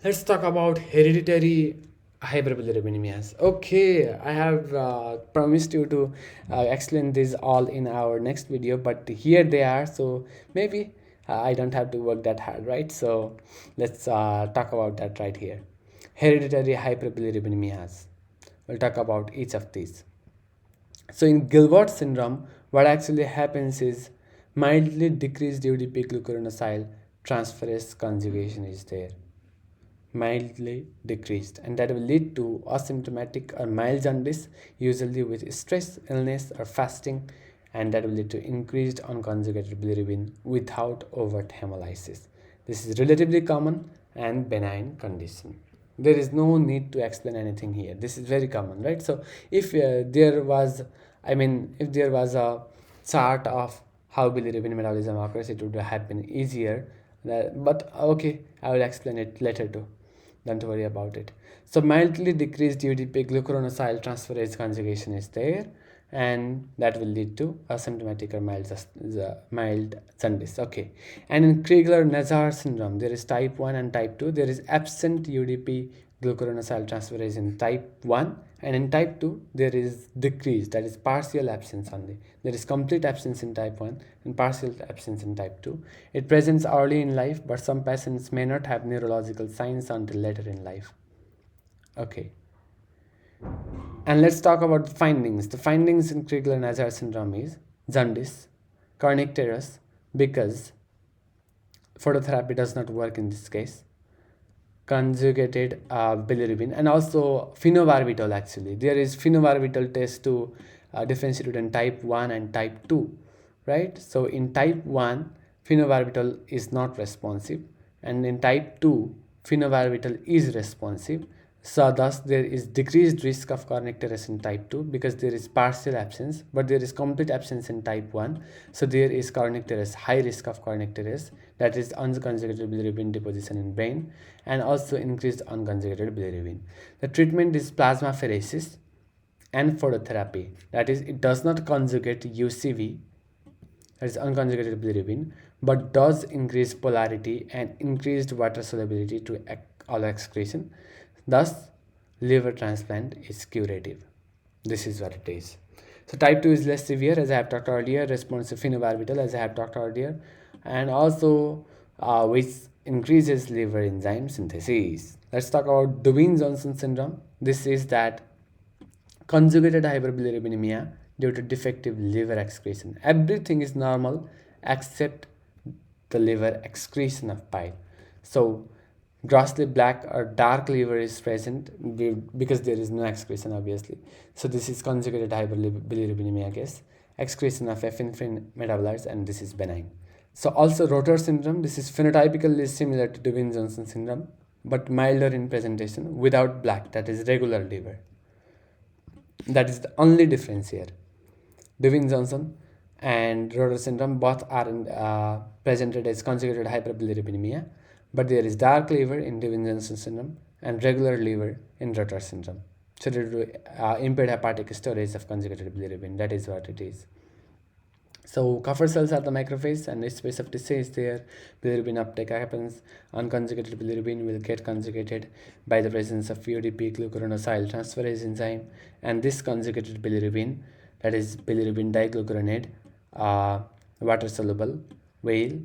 let's talk about hereditary hyperbilirubinemia. Okay, I have promised you to explain this all in our next video, but here they are. So maybe I don't have to work that hard, right? So let's talk about that right here. Hereditary hyperbilirubinemia. We'll talk about each of these. So in Gilbert syndrome, what actually happens is mildly decreased UDP glucuronosyl transferase conjugation is there. Mildly decreased, and that will lead to asymptomatic or mild jaundice, usually with stress, illness, or fasting, and that will lead to increased unconjugated bilirubin without overt hemolysis. This is relatively common and benign condition. There is no need to explain anything here. This is very common, right? So if there was a chart of how bilirubin metabolism occurs, it would have been easier, but okay, I will explain it later too. Don't worry about it. So mildly decreased UDP glucuronosyl transferase conjugation is there, and that will lead to asymptomatic or mild jaundice. Okay, and in Crigler-Najjar syndrome, there is type 1 and type 2. There is absent UDP glucuronosyl transferase in type 1, and in type 2 there is decreased, that is partial absence only. There is complete absence in type 1 and partial absence in type 2. It presents early in life, but some patients may not have neurological signs until later in life. Okay, and let's talk about the findings. The findings in Crigler-Najjar syndrome is jaundice, kernicterus, because phototherapy does not work in this case, conjugated bilirubin, and also phenobarbital. Actually, there is phenobarbital test to differentiate between type 1 and type 2, right? So in type 1, phenobarbital is not responsive, and in type 2, phenobarbital is responsive. So thus there is decreased risk of kernicterus in type 2 because there is partial absence, but there is complete absence in type 1. So there is kernicterus, high risk of kernicterus, that is unconjugated bilirubin deposition in brain, and also increased unconjugated bilirubin. The treatment is plasmapheresis and phototherapy. That is, it does not conjugate UCV, that is unconjugated bilirubin, but does increase polarity and increased water solubility to all excretion. Thus, liver transplant is curative. This is what it is. So type 2 is less severe, as I have talked earlier, responds to phenobarbital, as I have talked earlier, and also which increases liver enzyme synthesis. Let's talk about Dubin-Johnson syndrome. This is that conjugated hyperbilirubinemia due to defective liver excretion. Everything is normal except the liver excretion of bile. So grossly black or dark liver is present because there is no excretion, obviously. So this is conjugated hyperbilirubinemia case. Excretion of epinephrine metabolites, and this is benign. So also Rotor syndrome, this is phenotypically similar to Dubin-Johnson syndrome, but milder in presentation without black, that is regular liver. That is the only difference here. Dubin-Johnson and Rotor syndrome both are presented as conjugated hyperbilirubinemia, but there is dark liver in Dubin-Johnson syndrome and regular liver in Rotor syndrome. So due to impaired hepatic storage of conjugated bilirubin, that is what it is. So Kupffer cells are the macrophage, and space of tissue is there. Bilirubin uptake happens. Unconjugated bilirubin will get conjugated by the presence of PODP glucuronyl transferase enzyme, and this conjugated bilirubin, that is bilirubin diglucuronate, water soluble, will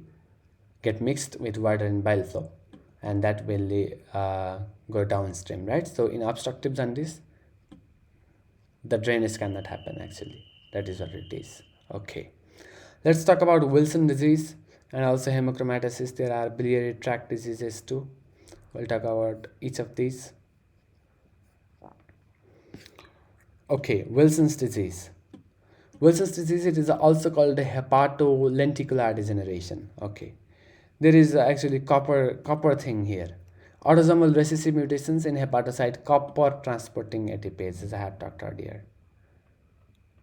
get mixed with water in bile flow, and that will go downstream, right? So in obstructive jaundice, the drainage cannot happen actually. That is what it is. Okay. Let's talk about Wilson disease and also hemochromatosis. There are biliary tract diseases too. We'll talk about each of these. Okay, Wilson's disease. Wilson's disease, it is also called hepatolenticular degeneration. Okay, there is actually copper thing here. Autosomal recessive mutations in hepatocyte copper transporting ATPase, as I have talked earlier.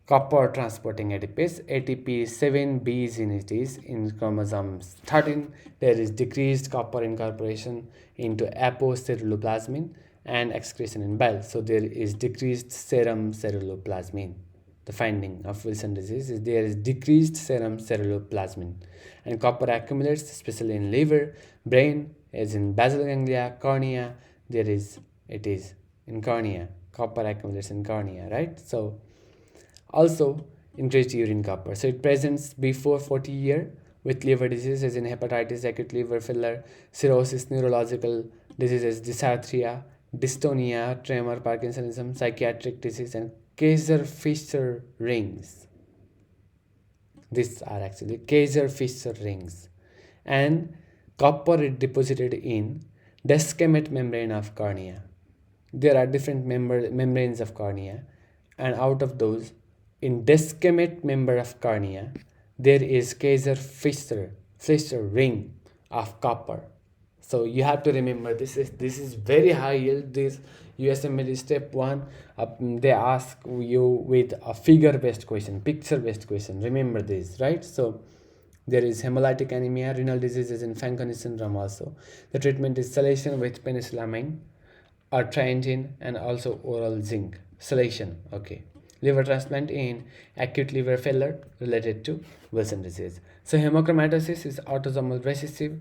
Copper transporting ATPase, ATP7B gene it is in chromosome 13. There is decreased copper incorporation into apoceruloplasmin and excretion in bile. So there is decreased serum ceruloplasmin. The finding of Wilson disease is there is decreased serum ceruloplasmin, and copper accumulates especially in liver, brain, as in basal ganglia, cornea. It is in cornea. Copper accumulates in cornea, right? So also increased urine copper. So it presents before 40 years with liver diseases in hepatitis, acute liver failure, cirrhosis, neurological diseases, dysarthria, dystonia, tremor, Parkinsonism, psychiatric disease, and Kaiser-Fisher rings. These are actually Kaiser-Fisher rings. And copper is deposited in descemet membrane of cornea. There are different membranes of cornea, and out of those, in descemet member of cornea, there is Kaiser-Fisher ring of copper. So you have to remember this is very high yield. This USMLE Step 1, they ask you with a figure-based question, picture-based question. Remember this, right? So there is hemolytic anemia, renal diseases in Fanconi syndrome also. The treatment is chelation with penicillamine or trientine and also oral zinc. Chelation, okay. Liver transplant in acute liver failure related to Wilson disease. So hemochromatosis is autosomal recessive.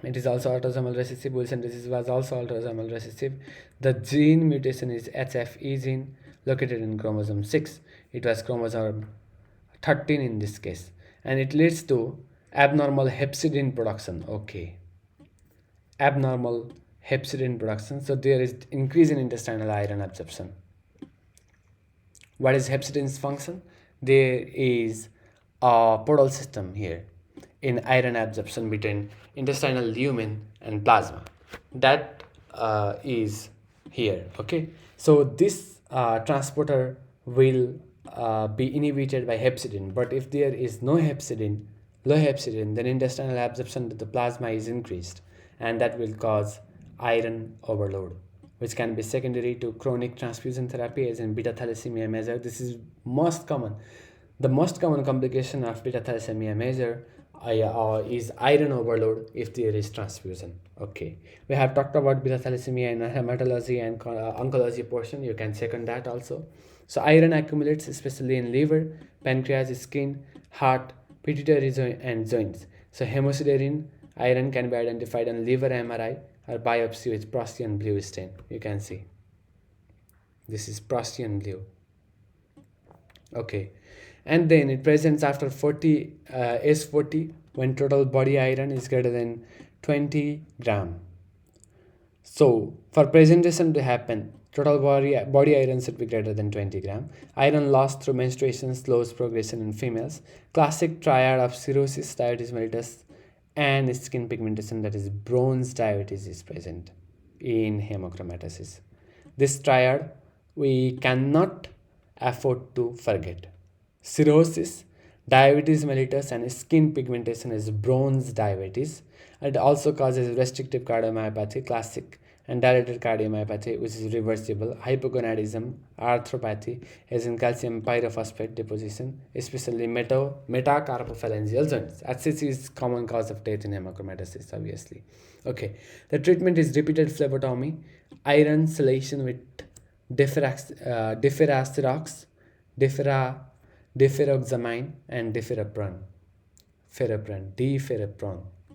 It is also autosomal recessive. Wilson disease was also autosomal recessive. The gene mutation is HFE gene located in chromosome 6. It was chromosome 13 in this case. And it leads to abnormal hepcidin production. Okay. Abnormal hepcidin production. So there is increase in intestinal iron absorption. What is hepcidin's function? There is a portal system here in iron absorption between intestinal lumen and plasma. That is here. Okay, so this transporter will be inhibited by hepcidin, but if there is no hepcidin, low hepcidin, then intestinal absorption to the plasma is increased, and that will cause iron overload, which can be secondary to chronic transfusion therapy, as in beta thalassemia major. This is most common. The most common complication of beta thalassemia major is iron overload if there is transfusion. Okay, we have talked about beta thalassemia in hematology and oncology portion. You can check on that also. So iron accumulates especially in liver, pancreas, skin, heart, pituitary and joints. So hemosiderin iron can be identified on liver MRI or biopsy with Prussian blue stain. You can see this is Prussian blue. Okay, and then it presents after 40 S40 when total body iron is greater than 20 gram. So for presentation to happen, total body iron should be greater than 20 gram. Iron loss through menstruation slows progression in females. Classic triad of cirrhosis, diabetes mellitus, and skin pigmentation, that is bronze diabetes, is present in hemochromatosis. This triad we cannot afford to forget. Cirrhosis, diabetes mellitus, and skin pigmentation is bronze diabetes. It also causes restrictive cardiomyopathy, classic, and dilated cardiomyopathy, which is reversible, hypogonadism, arthropathy, as in calcium pyrophosphate deposition, especially metacarpophalangeal joints. HCC is common cause of death in hemochromatosis, obviously. Okay, the treatment is repeated phlebotomy, iron chelation with deferasirox, deferoxamine, and deferapron.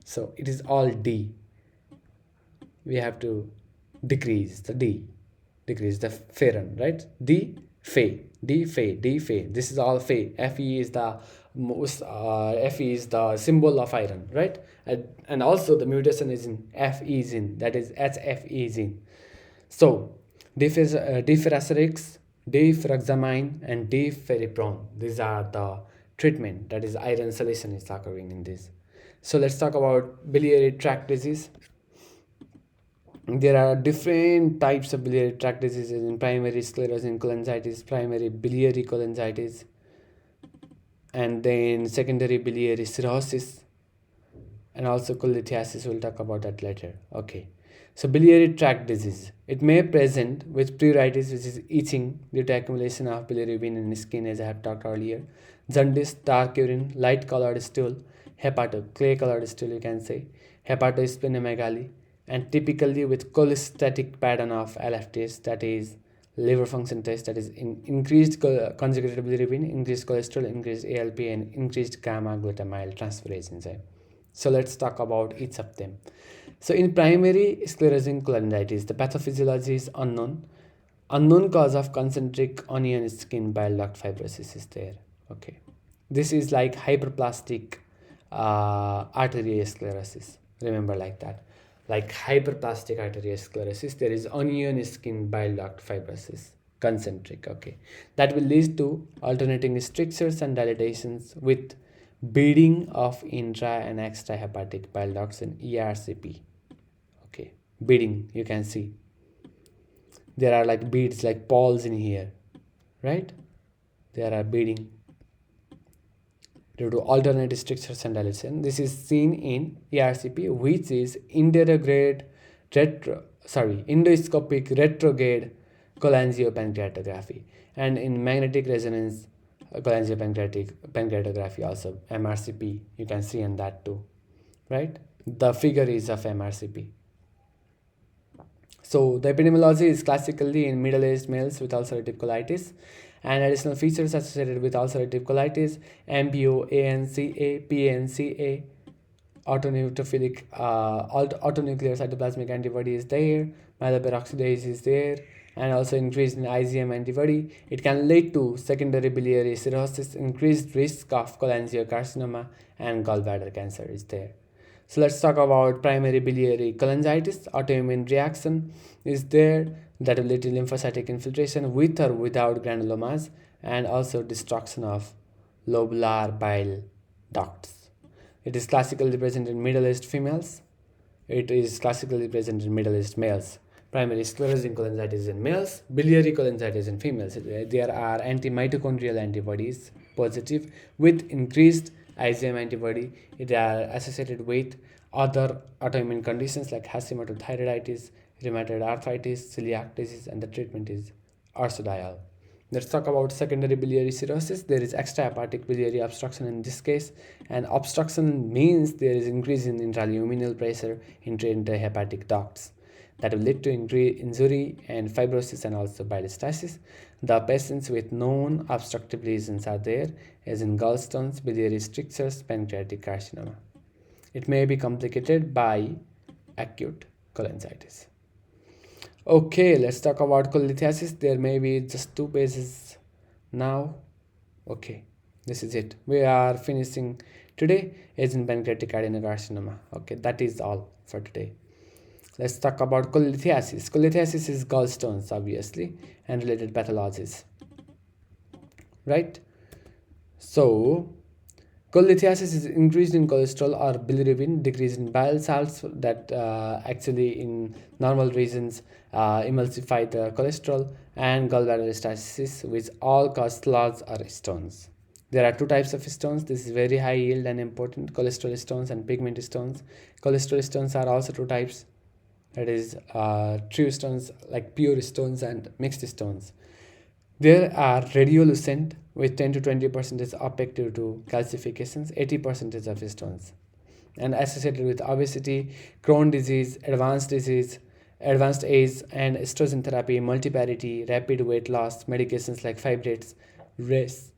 So it is all D. We have to decrease the ferron, right? D fe. This is all fe. Fe is the symbol of iron, right? And also the mutation is in Fe gene, that is HFE gene. So deferasirix, deferoxamine, and deferipron, these are the treatment, that is iron chelation is occurring in this. So let's talk about biliary tract disease. There are different types of biliary tract diseases in primary sclerosing cholangitis, primary biliary cholangitis, and then secondary biliary cirrhosis, and also cholelithiasis. We'll talk about that later. Okay. So biliary tract disease, it may present with pruritus, which is itching due to accumulation of bilirubin in skin, as I have talked earlier. Jaundice, dark urine, light colored stool, clay colored stool you can say, hepatosplenomegaly, and typically with cholestatic pattern of LFTs, that is liver function test, that is increased conjugated bilirubin, increased cholesterol, increased ALP, and increased gamma glutamyl transferase enzyme. So let's talk about each of them. So in primary sclerosing cholangitis, the pathophysiology is unknown. Unknown cause of concentric onion skin bile duct fibrosis is there. Okay, this is like hyperplastic arteriosclerosis. Remember like that, like hyperplastic arteriosclerosis. There is onion skin bile duct fibrosis, concentric. Okay, that will lead to alternating strictures and dilatations with beading of intra and extrahepatic bile ducts in ERCP. Okay, beading, you can see there are like beads, like balls in here, right? There are beading due to alternate strictures and dilation. This is seen in ERCP, which is endoscopic retrograde cholangiopancreatography, and in magnetic resonance cholangiopancreatography also, MRCP, you can see in that too, right? The figure is of MRCP. So the epidemiology is classically in middle-aged males with ulcerative colitis, and additional features associated with ulcerative colitis: MBO, ANCA, PNCA, autonuclear cytoplasmic antibody is there, myeloperoxidase is there, and also increase in IgM antibody. It can lead to secondary biliary cirrhosis, increased risk of cholangiocarcinoma, and gallbladder cancer is there. So let's talk about primary biliary cholangitis. Autoimmune reaction is there, that will lead to lymphocytic infiltration with or without granulomas, and also destruction of lobular bile ducts. It is classically present in middle-aged females. It is classically present in middle-aged males. Primary sclerosing cholangitis in males, biliary cholangitis in females. There are anti-mitochondrial antibodies positive with increased IgM antibody. It are associated with other autoimmune conditions like Hashimoto thyroiditis, rheumatoid arthritis, celiac disease, and the treatment is ursodiol. Let's talk about secondary biliary cirrhosis. There is extrahepatic biliary obstruction in this case, and obstruction means there is increase in intraluminal pressure into intrahepatic ducts. That will lead to injury and fibrosis and also bile-stasis. The patients with known obstructive lesions are there, as in gallstones, biliary strictures, pancreatic carcinoma. It may be complicated by acute cholangitis. Okay, let's talk about cholelithiasis. There may be just 2 pages now. Okay, this is it. We are finishing today is in pancreatic adenocarcinoma. Okay, that is all for today. Let's talk about cholelithiasis. Cholelithiasis is gallstones, obviously, and related pathologies. Right? So, cholelithiasis is increased in cholesterol or bilirubin, decrease in bile salts that actually in normal regions emulsify the cholesterol, and gallbladder stenosis, which all cause clots or stones. There are two types of stones. This is very high yield and important: cholesterol stones and pigment stones. Cholesterol stones are also two types. That is true stones like pure stones and mixed stones. There are radiolucent with 10 to 20% opaque due to calcifications, 80% of stones, and associated with obesity, Crohn's disease, advanced age, and estrogen therapy, multiparity, rapid weight loss, medications like fibrates, race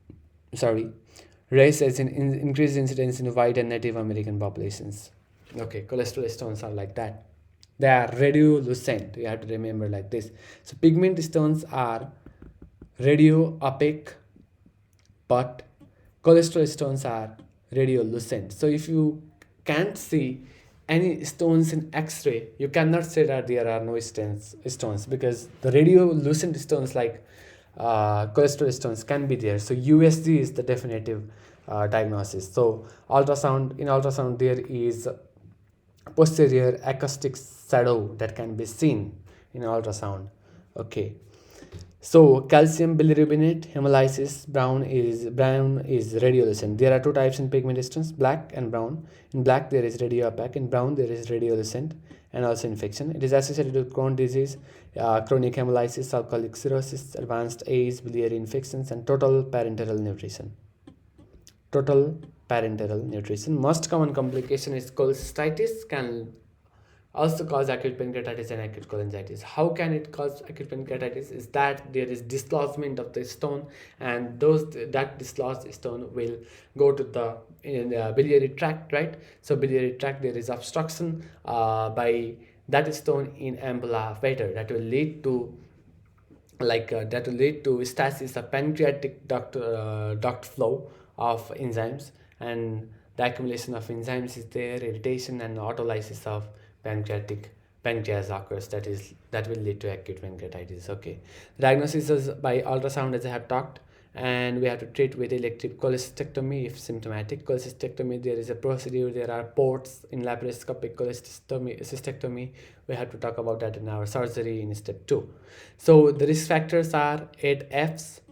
as an increased incidence in white and Native American populations. Okay, cholesterol stones are like that. They are radiolucent. You have to remember like this. So pigment stones are radio opaque, but cholesterol stones are radiolucent. So if you can't see any stones in X-ray, you cannot say that there are no stones because the radiolucent stones like cholesterol stones can be there. So USG is the definitive diagnosis. So ultrasound there is posterior acoustic shadow that can be seen in ultrasound. Okay. So calcium bilirubinate hemolysis brown is radiolucent. There are two types in pigment stones, black and brown. In black there is radiopaque, in brown there is radiolucent, and also infection. It is associated with Crohn's disease, chronic hemolysis, alcoholic cirrhosis, advanced age, biliary infections, and total parenteral nutrition. Total parenteral nutrition. Most common complication is cholecystitis, can also cause acute pancreatitis and acute cholangitis. How can it cause acute pancreatitis? Is that there is dislodgement of the stone, and that dislodged stone will go to the biliary tract, right? So biliary tract, there is obstruction by that stone in ampulla vater that will lead to stasis of pancreatic duct flow of enzymes, and the accumulation of enzymes is there, irritation and autolysis of pancreas occurs, that will lead to acute pancreatitis. Okay, diagnosis is by ultrasound, as I have talked, and we have to treat with elective cholecystectomy if symptomatic. Cholecystectomy, there is a procedure, there are ports in laparoscopic cholecystectomy. We have to talk about that in our surgery in step 2. So the risk factors are 8 F's: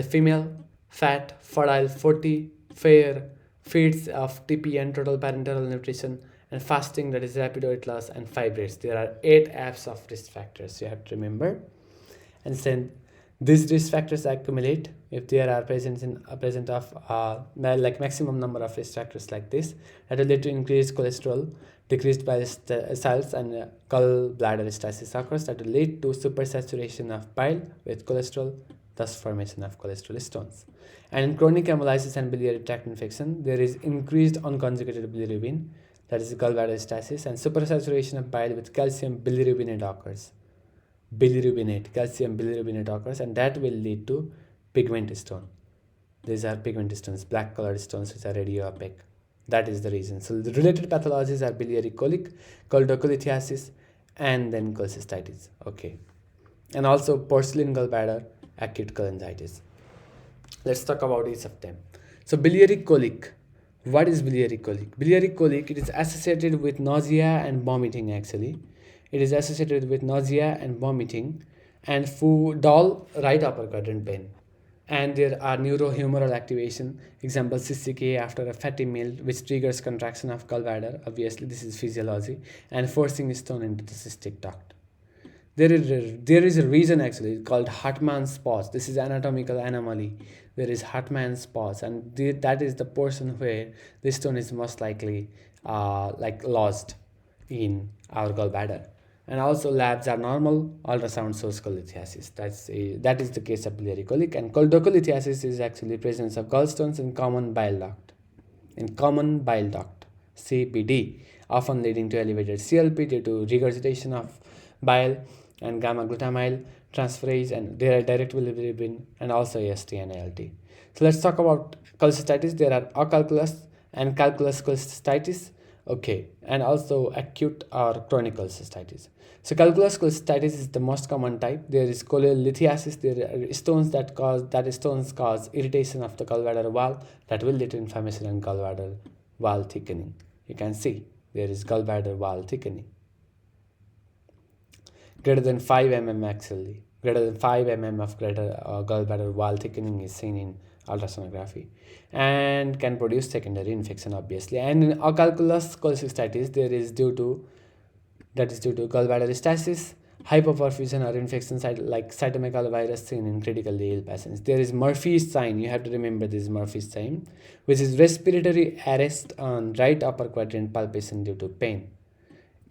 female, fat, fertile, 40, fair, feeds of TP and total parenteral nutrition, and fasting, that is rapid weight loss, and fibrates. There are 8 F's of risk factors you have to remember. And then these risk factors accumulate if there are present of like maximum number of risk factors like this, that will lead to increased cholesterol, decreased bile cells, and gallbladder stasis occurs, that will lead to supersaturation of bile with cholesterol, thus formation of cholesterol stones. And in chronic hemolysis and biliary tract infection, there is increased unconjugated bilirubin, that is gallbladder stasis, and supersaturation of bile with calcium bilirubinate occurs. Calcium bilirubinate occurs, and that will lead to pigment stone. These are pigment stones, black colored stones which are radiopaque. That is the reason. So the related pathologies are biliary colic, cholelithiasis, and then cholecystitis. Okay, and also porcelain gallbladder, acute cholangitis. Let's talk about each of them. So biliary colic. What is biliary colic? Biliary colic, it is associated with nausea and vomiting actually. It is associated with nausea and vomiting and dull right upper quadrant pain. And there are neurohumoral activation, example CCK after a fatty meal, which triggers contraction of gallbladder. Obviously, this is physiology, and forcing stone into the cystic duct. There is a reason actually called Hartmann's pause. This is anatomical anomaly. There is Hartmann's pause, and that is the portion where the stone is most likely lodged in our gallbladder. And also labs are normal. Ultrasound shows cholelithiasis. That is the case of biliary colic. And cholelithiasis is actually presence of gallstones in common bile duct, CBD, often leading to elevated CLP due to regurgitation of bile and gamma glutamyl transferase, and there are direct bilirubin, and also AST and ALT. So let's talk about cholecystitis. There are acalculous and calculous cholecystitis, okay, and also acute or chronic cholecystitis. So calculous cholecystitis is the most common type. There is cholelithiasis. There are stones cause irritation of the gallbladder wall that will lead to inflammation and gallbladder wall thickening. You can see there is gallbladder wall thickening greater than 5 mm actually. Greater than 5 mm of greater gallbladder wall thickening is seen in ultrasonography and can produce secondary infection obviously. And in acalculous cholecystitis, that is due to gallbladder stasis, hypoperfusion or infection like cytomegalovirus seen in critically ill patients. There is Murphy's sign. You have to remember this Murphy's sign, which is respiratory arrest on right upper quadrant palpation due to pain.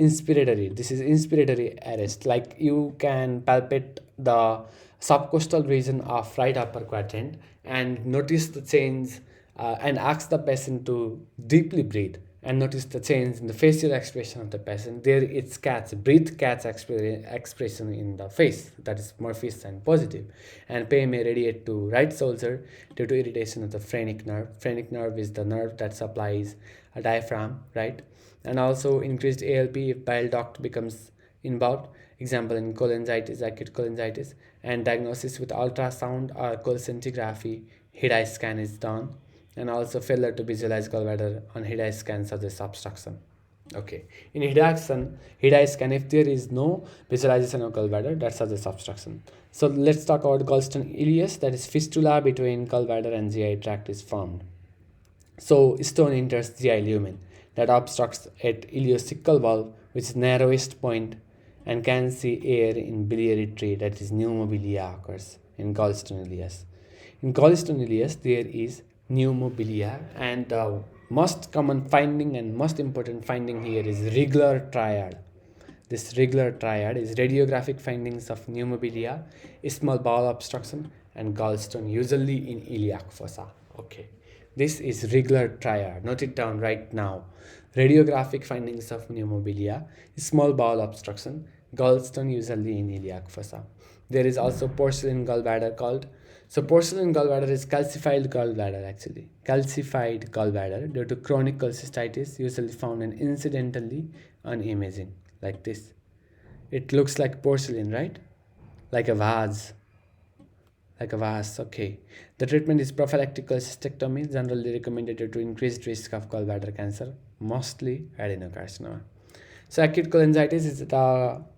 Inspiratory, this is inspiratory arrest, like you can palpate the subcostal region of right upper quadrant and notice the change, and ask the patient to deeply breathe and notice the change in the facial expression of the patient. There it's breath catch expression in the face, that is Murphy's sign positive. And pain may radiate to right shoulder due to irritation of the phrenic nerve. Phrenic nerve is the nerve that supplies a diaphragm, right? And also increased ALP if bile duct becomes involved, example in cholangitis, acute cholangitis. And diagnosis with ultrasound or cholecystography, HIDI scan is done. And also failure to visualize gallbladder on HIDI scan suggests obstruction. Okay, in HIDI scan, if there is no visualization of gallbladder, that suggests obstruction. So let's talk about gallstone ileus, that is fistula between gallbladder and GI tract is formed. So stone enters GI lumen that obstructs at ileocecal valve, which is narrowest point, and can see air in biliary tree, that is pneumobilia occurs in gallstone ileus. In gallstone ileus, there is pneumobilia, and the most common finding and most important finding here is regular triad. This regular triad is radiographic findings of pneumobilia, small bowel obstruction, and gallstone, usually in iliac fossa. Okay, this is regular triad. Note it down right now. Radiographic findings of pneumobilia, small bowel obstruction, gallstone, usually in iliac fossa. There is also porcelain gallbladder called. So porcelain gallbladder is calcified gallbladder actually. Calcified gallbladder due to chronic cholecystitis, usually found in incidentally on imaging like this. It looks like porcelain, right? Like a vase. Like a vase, okay. The treatment is prophylactic cholecystectomy, generally recommended due to increased risk of gallbladder cancer, mostly adenocarcinoma. So acute cholangitis is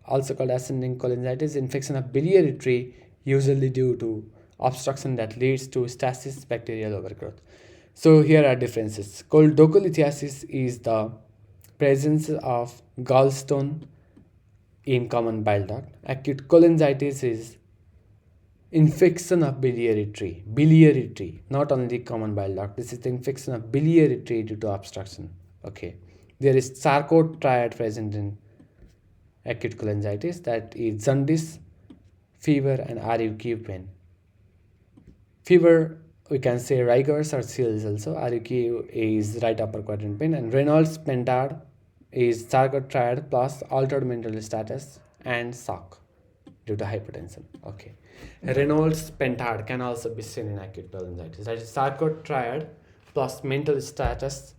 also called ascending cholangitis, infection of biliary tree, usually due to obstruction that leads to stasis, bacterial overgrowth. So here are differences. Cholelithiasis is the presence of gallstone in common bile duct. Acute cholangitis is infection of biliary tree, not only common bile duct. This is the infection of biliary tree due to obstruction. Okay, there is Charcot triad present in acute cholangitis, that is jaundice, fever, and RUQ pain. Fever, we can say rigors or chills also. RUQ is right upper quadrant pain, and Reynolds pentad is Charcot triad plus altered mental status and shock due to hypertension. Okay, Reynolds pentad can also be seen in acute cholangitis. That is Charcot triad plus mental status,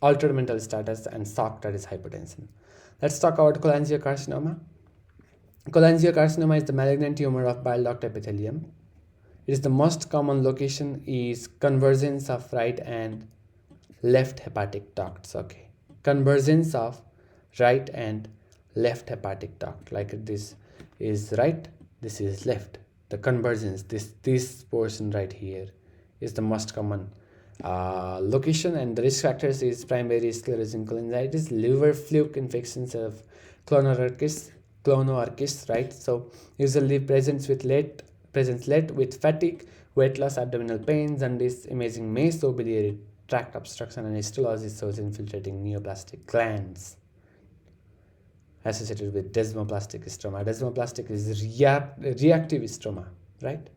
altered mental status, and shock, that is hypertension. Let's talk about cholangiocarcinoma. Cholangiocarcinoma is the malignant tumor of bile duct epithelium. It is the most common location is convergence of right and left hepatic ducts. Okay, convergence of right and left hepatic duct, like this is right, this is left. The convergence, this portion right here is the most common location, and the risk factors is primary sclerosing cholangitis, liver fluke infections of clonoarchis, right? So usually presents late with fatigue, weight loss, abdominal pain, jaundice. Imaging may show biliary tract obstruction, and histology shows infiltrating neoplastic glands associated with desmoplastic stroma. Desmoplastic is reactive stroma, right?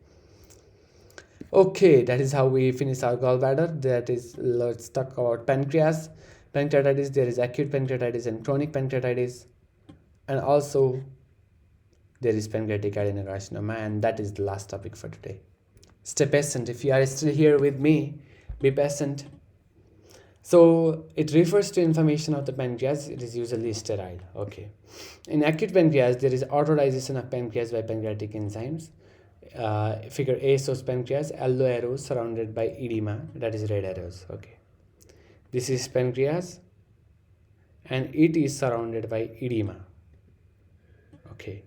Okay, that is how we finish our gallbladder. That is, let's talk about pancreas. Pancreatitis, there is acute pancreatitis and chronic pancreatitis, and also there is pancreatic adenocarcinoma, and that is the last topic for today. Stay patient. If you are still here with me, be patient. So it refers to inflammation of the pancreas. It is usually sterile. Okay. In acute pancreas, there is autolysis of pancreas by pancreatic enzymes. Figure A shows pancreas, yellow arrows surrounded by edema, that is red arrows. Okay. This is pancreas and it is surrounded by edema. Okay.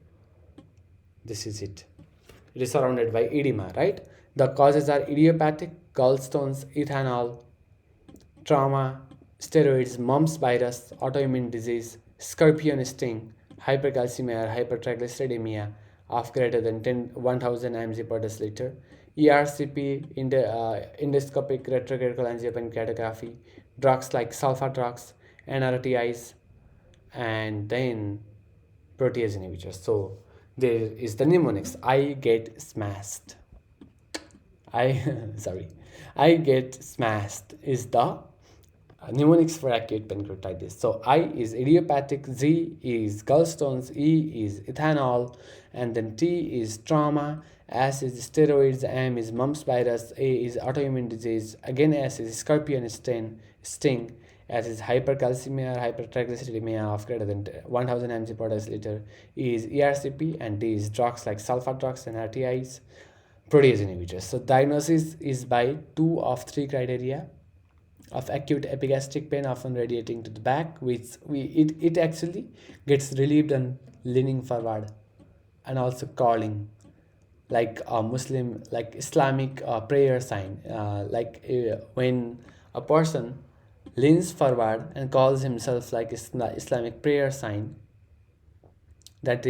This is it. It is surrounded by edema, right? The causes are idiopathic, gallstones, ethanol, trauma, steroids, mumps virus, autoimmune disease, scorpion sting, hypercalcemia or hypertriglyceridemia of greater than 1000 mg per deciliter, ERCP, endoscopic retrograde cholangiopancreatography, drugs like sulfa drugs, NRTIs, and then protease inhibitors. So there is the mnemonics. I get smashed. I get smashed is the mnemonics for acute pancreatitis. So I is idiopathic, Z is gallstones, E is ethanol, and then T is trauma, S is steroids, M is mumps virus, A is autoimmune disease, again S is scorpion sting, S is hypercalcemia or hypertriglyceridemia of greater than 1000 mg per deciliter, E is ERCP, and D is drugs like sulfa drugs and RTIs, protease inhibitors. So diagnosis is by 2 of 3 criteria of acute epigastric pain, often radiating to the back, which it actually gets relieved on leaning forward and also calling, like a Muslim, like Islamic prayer sign, when a person leans forward and calls himself like Islamic prayer sign, that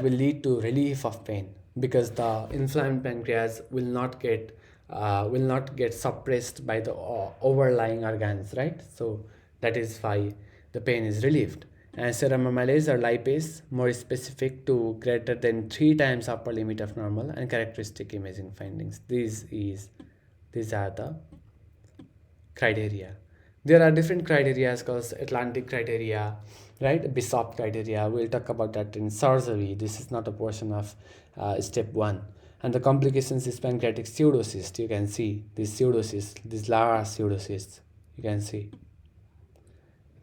will lead to relief of pain, because the inflamed pancreas will not get suppressed by the overlying organs, right? So that is why the pain is relieved. And serum amylase or lipase, more specific to greater than 3 times upper limit of normal, and characteristic imaging findings. These are the criteria. There are different criteria called Atlantic criteria, right? Bishop criteria. We'll talk about that in surgery. This is not a portion of step 1. And the complications is pancreatic pseudocyst. You can see this pseudocyst, this large pseudocyst. You can see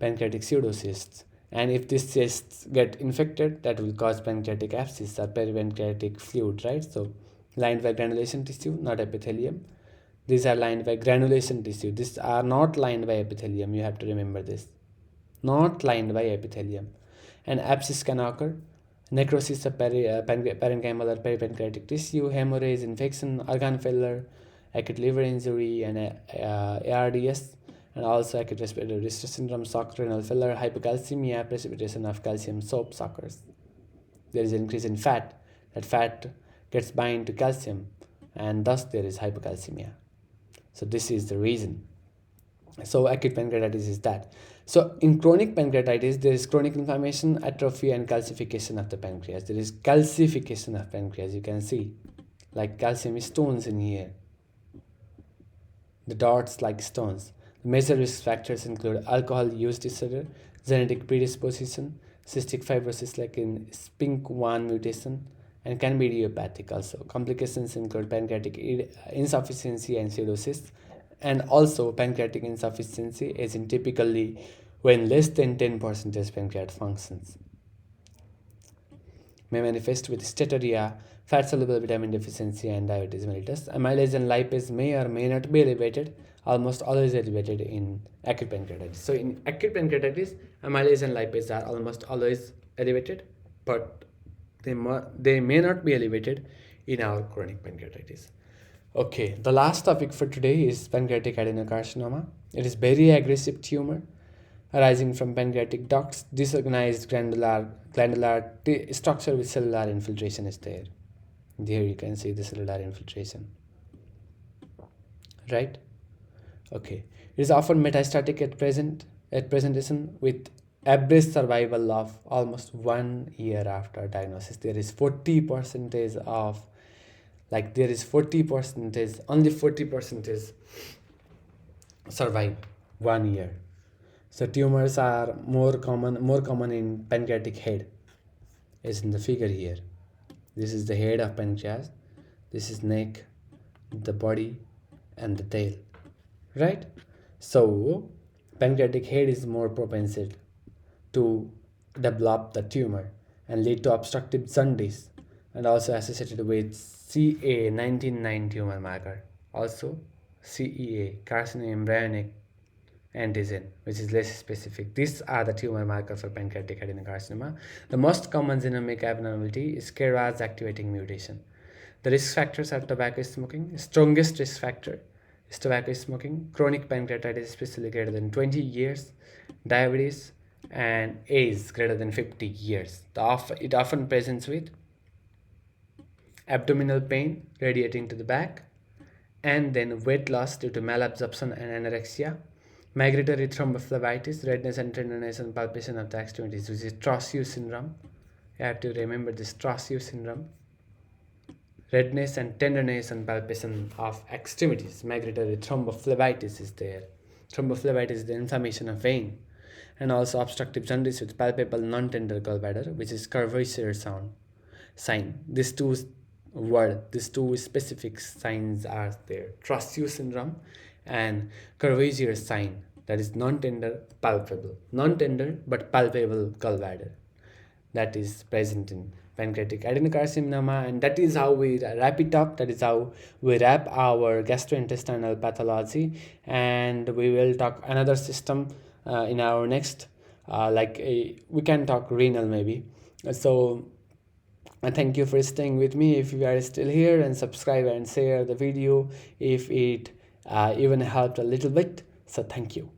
pancreatic pseudocysts. And if these cysts get infected, that will cause pancreatic abscess or peripancreatic fluid, right? So lined by granulation tissue, not epithelium. These are lined by granulation tissue. These are not lined by epithelium. You have to remember this. Not lined by epithelium. And abscess can occur. Necrosis of parenchymal or peripancreatic tissue, hemorrhage, infection, organ failure, acute liver injury, and ARDS, and also acute respiratory distress syndrome, shock, renal failure, hypocalcemia, precipitation of calcium soap occurs. There is an increase in fat. That fat gets bind to calcium, and thus there is hypocalcemia. So this is the reason. So acute pancreatitis is that. So in chronic pancreatitis, there is chronic inflammation, atrophy, and calcification of the pancreas. There is calcification of pancreas. You can see like calcium stones in here. The dots like stones. The major risk factors include alcohol use disorder, genetic predisposition, cystic fibrosis like in SPINK1 mutation, and can be idiopathic also. Complications include pancreatic insufficiency and cirrhosis, and also pancreatic insufficiency is in typically when less than 10% pancreas functions. May manifest with steatorrhea, fat-soluble vitamin deficiency, and diabetes mellitus. Amylase and lipase may or may not be elevated, almost always elevated in acute pancreatitis. So in acute pancreatitis, amylase and lipase are almost always elevated, but they may not be elevated in our chronic pancreatitis. Okay, the last topic for today is pancreatic adenocarcinoma. It is very aggressive tumor arising from pancreatic ducts. Disorganized glandular structure with cellular infiltration is there. There you can see the cellular infiltration. Right? Okay. It is often metastatic at presentation with average survival of almost 1 year after diagnosis. There is 40% of only 40% survive 1 year. So tumors are more common in pancreatic head, as in the figure here. This is the head of pancreas. This is neck, the body, and the tail, right? So pancreatic head is more propensed to develop the tumor and lead to obstructive jaundice, and also associated with CA19-9 tumor marker, also CEA, carcinoembryonic antigen, which is less specific. These are the tumor markers for pancreatic adenocarcinoma. The most common genomic abnormality is KRAS activating mutation. The risk factors are tobacco smoking. Strongest risk factor is tobacco smoking, chronic pancreatitis, especially greater than 20 years, diabetes, and age greater than 50 years. It often presents with abdominal pain radiating to the back, and then weight loss due to malabsorption and anorexia, migratory thrombophlebitis, redness and tenderness and palpation of the extremities, which is Trousseau syndrome. You have to remember this Trousseau syndrome. Redness and tenderness and palpation of extremities. Migratory thrombophlebitis is there. Thrombophlebitis is the inflammation of vein. And also obstructive jaundice with palpable non-tender gallbladder, which is curvaceous sign. These two specific signs are there: Trousseau syndrome and curvaceous sign, that is non-tender but palpable gallbladder, that is present in pancreatic adenocarcinoma. And that is how we wrap it up. That is how we wrap our gastrointestinal pathology, and we will talk another system in our next we can talk renal maybe. So thank you for staying with me. If you are still here, and subscribe and share the video if it even helped a little bit. So thank you.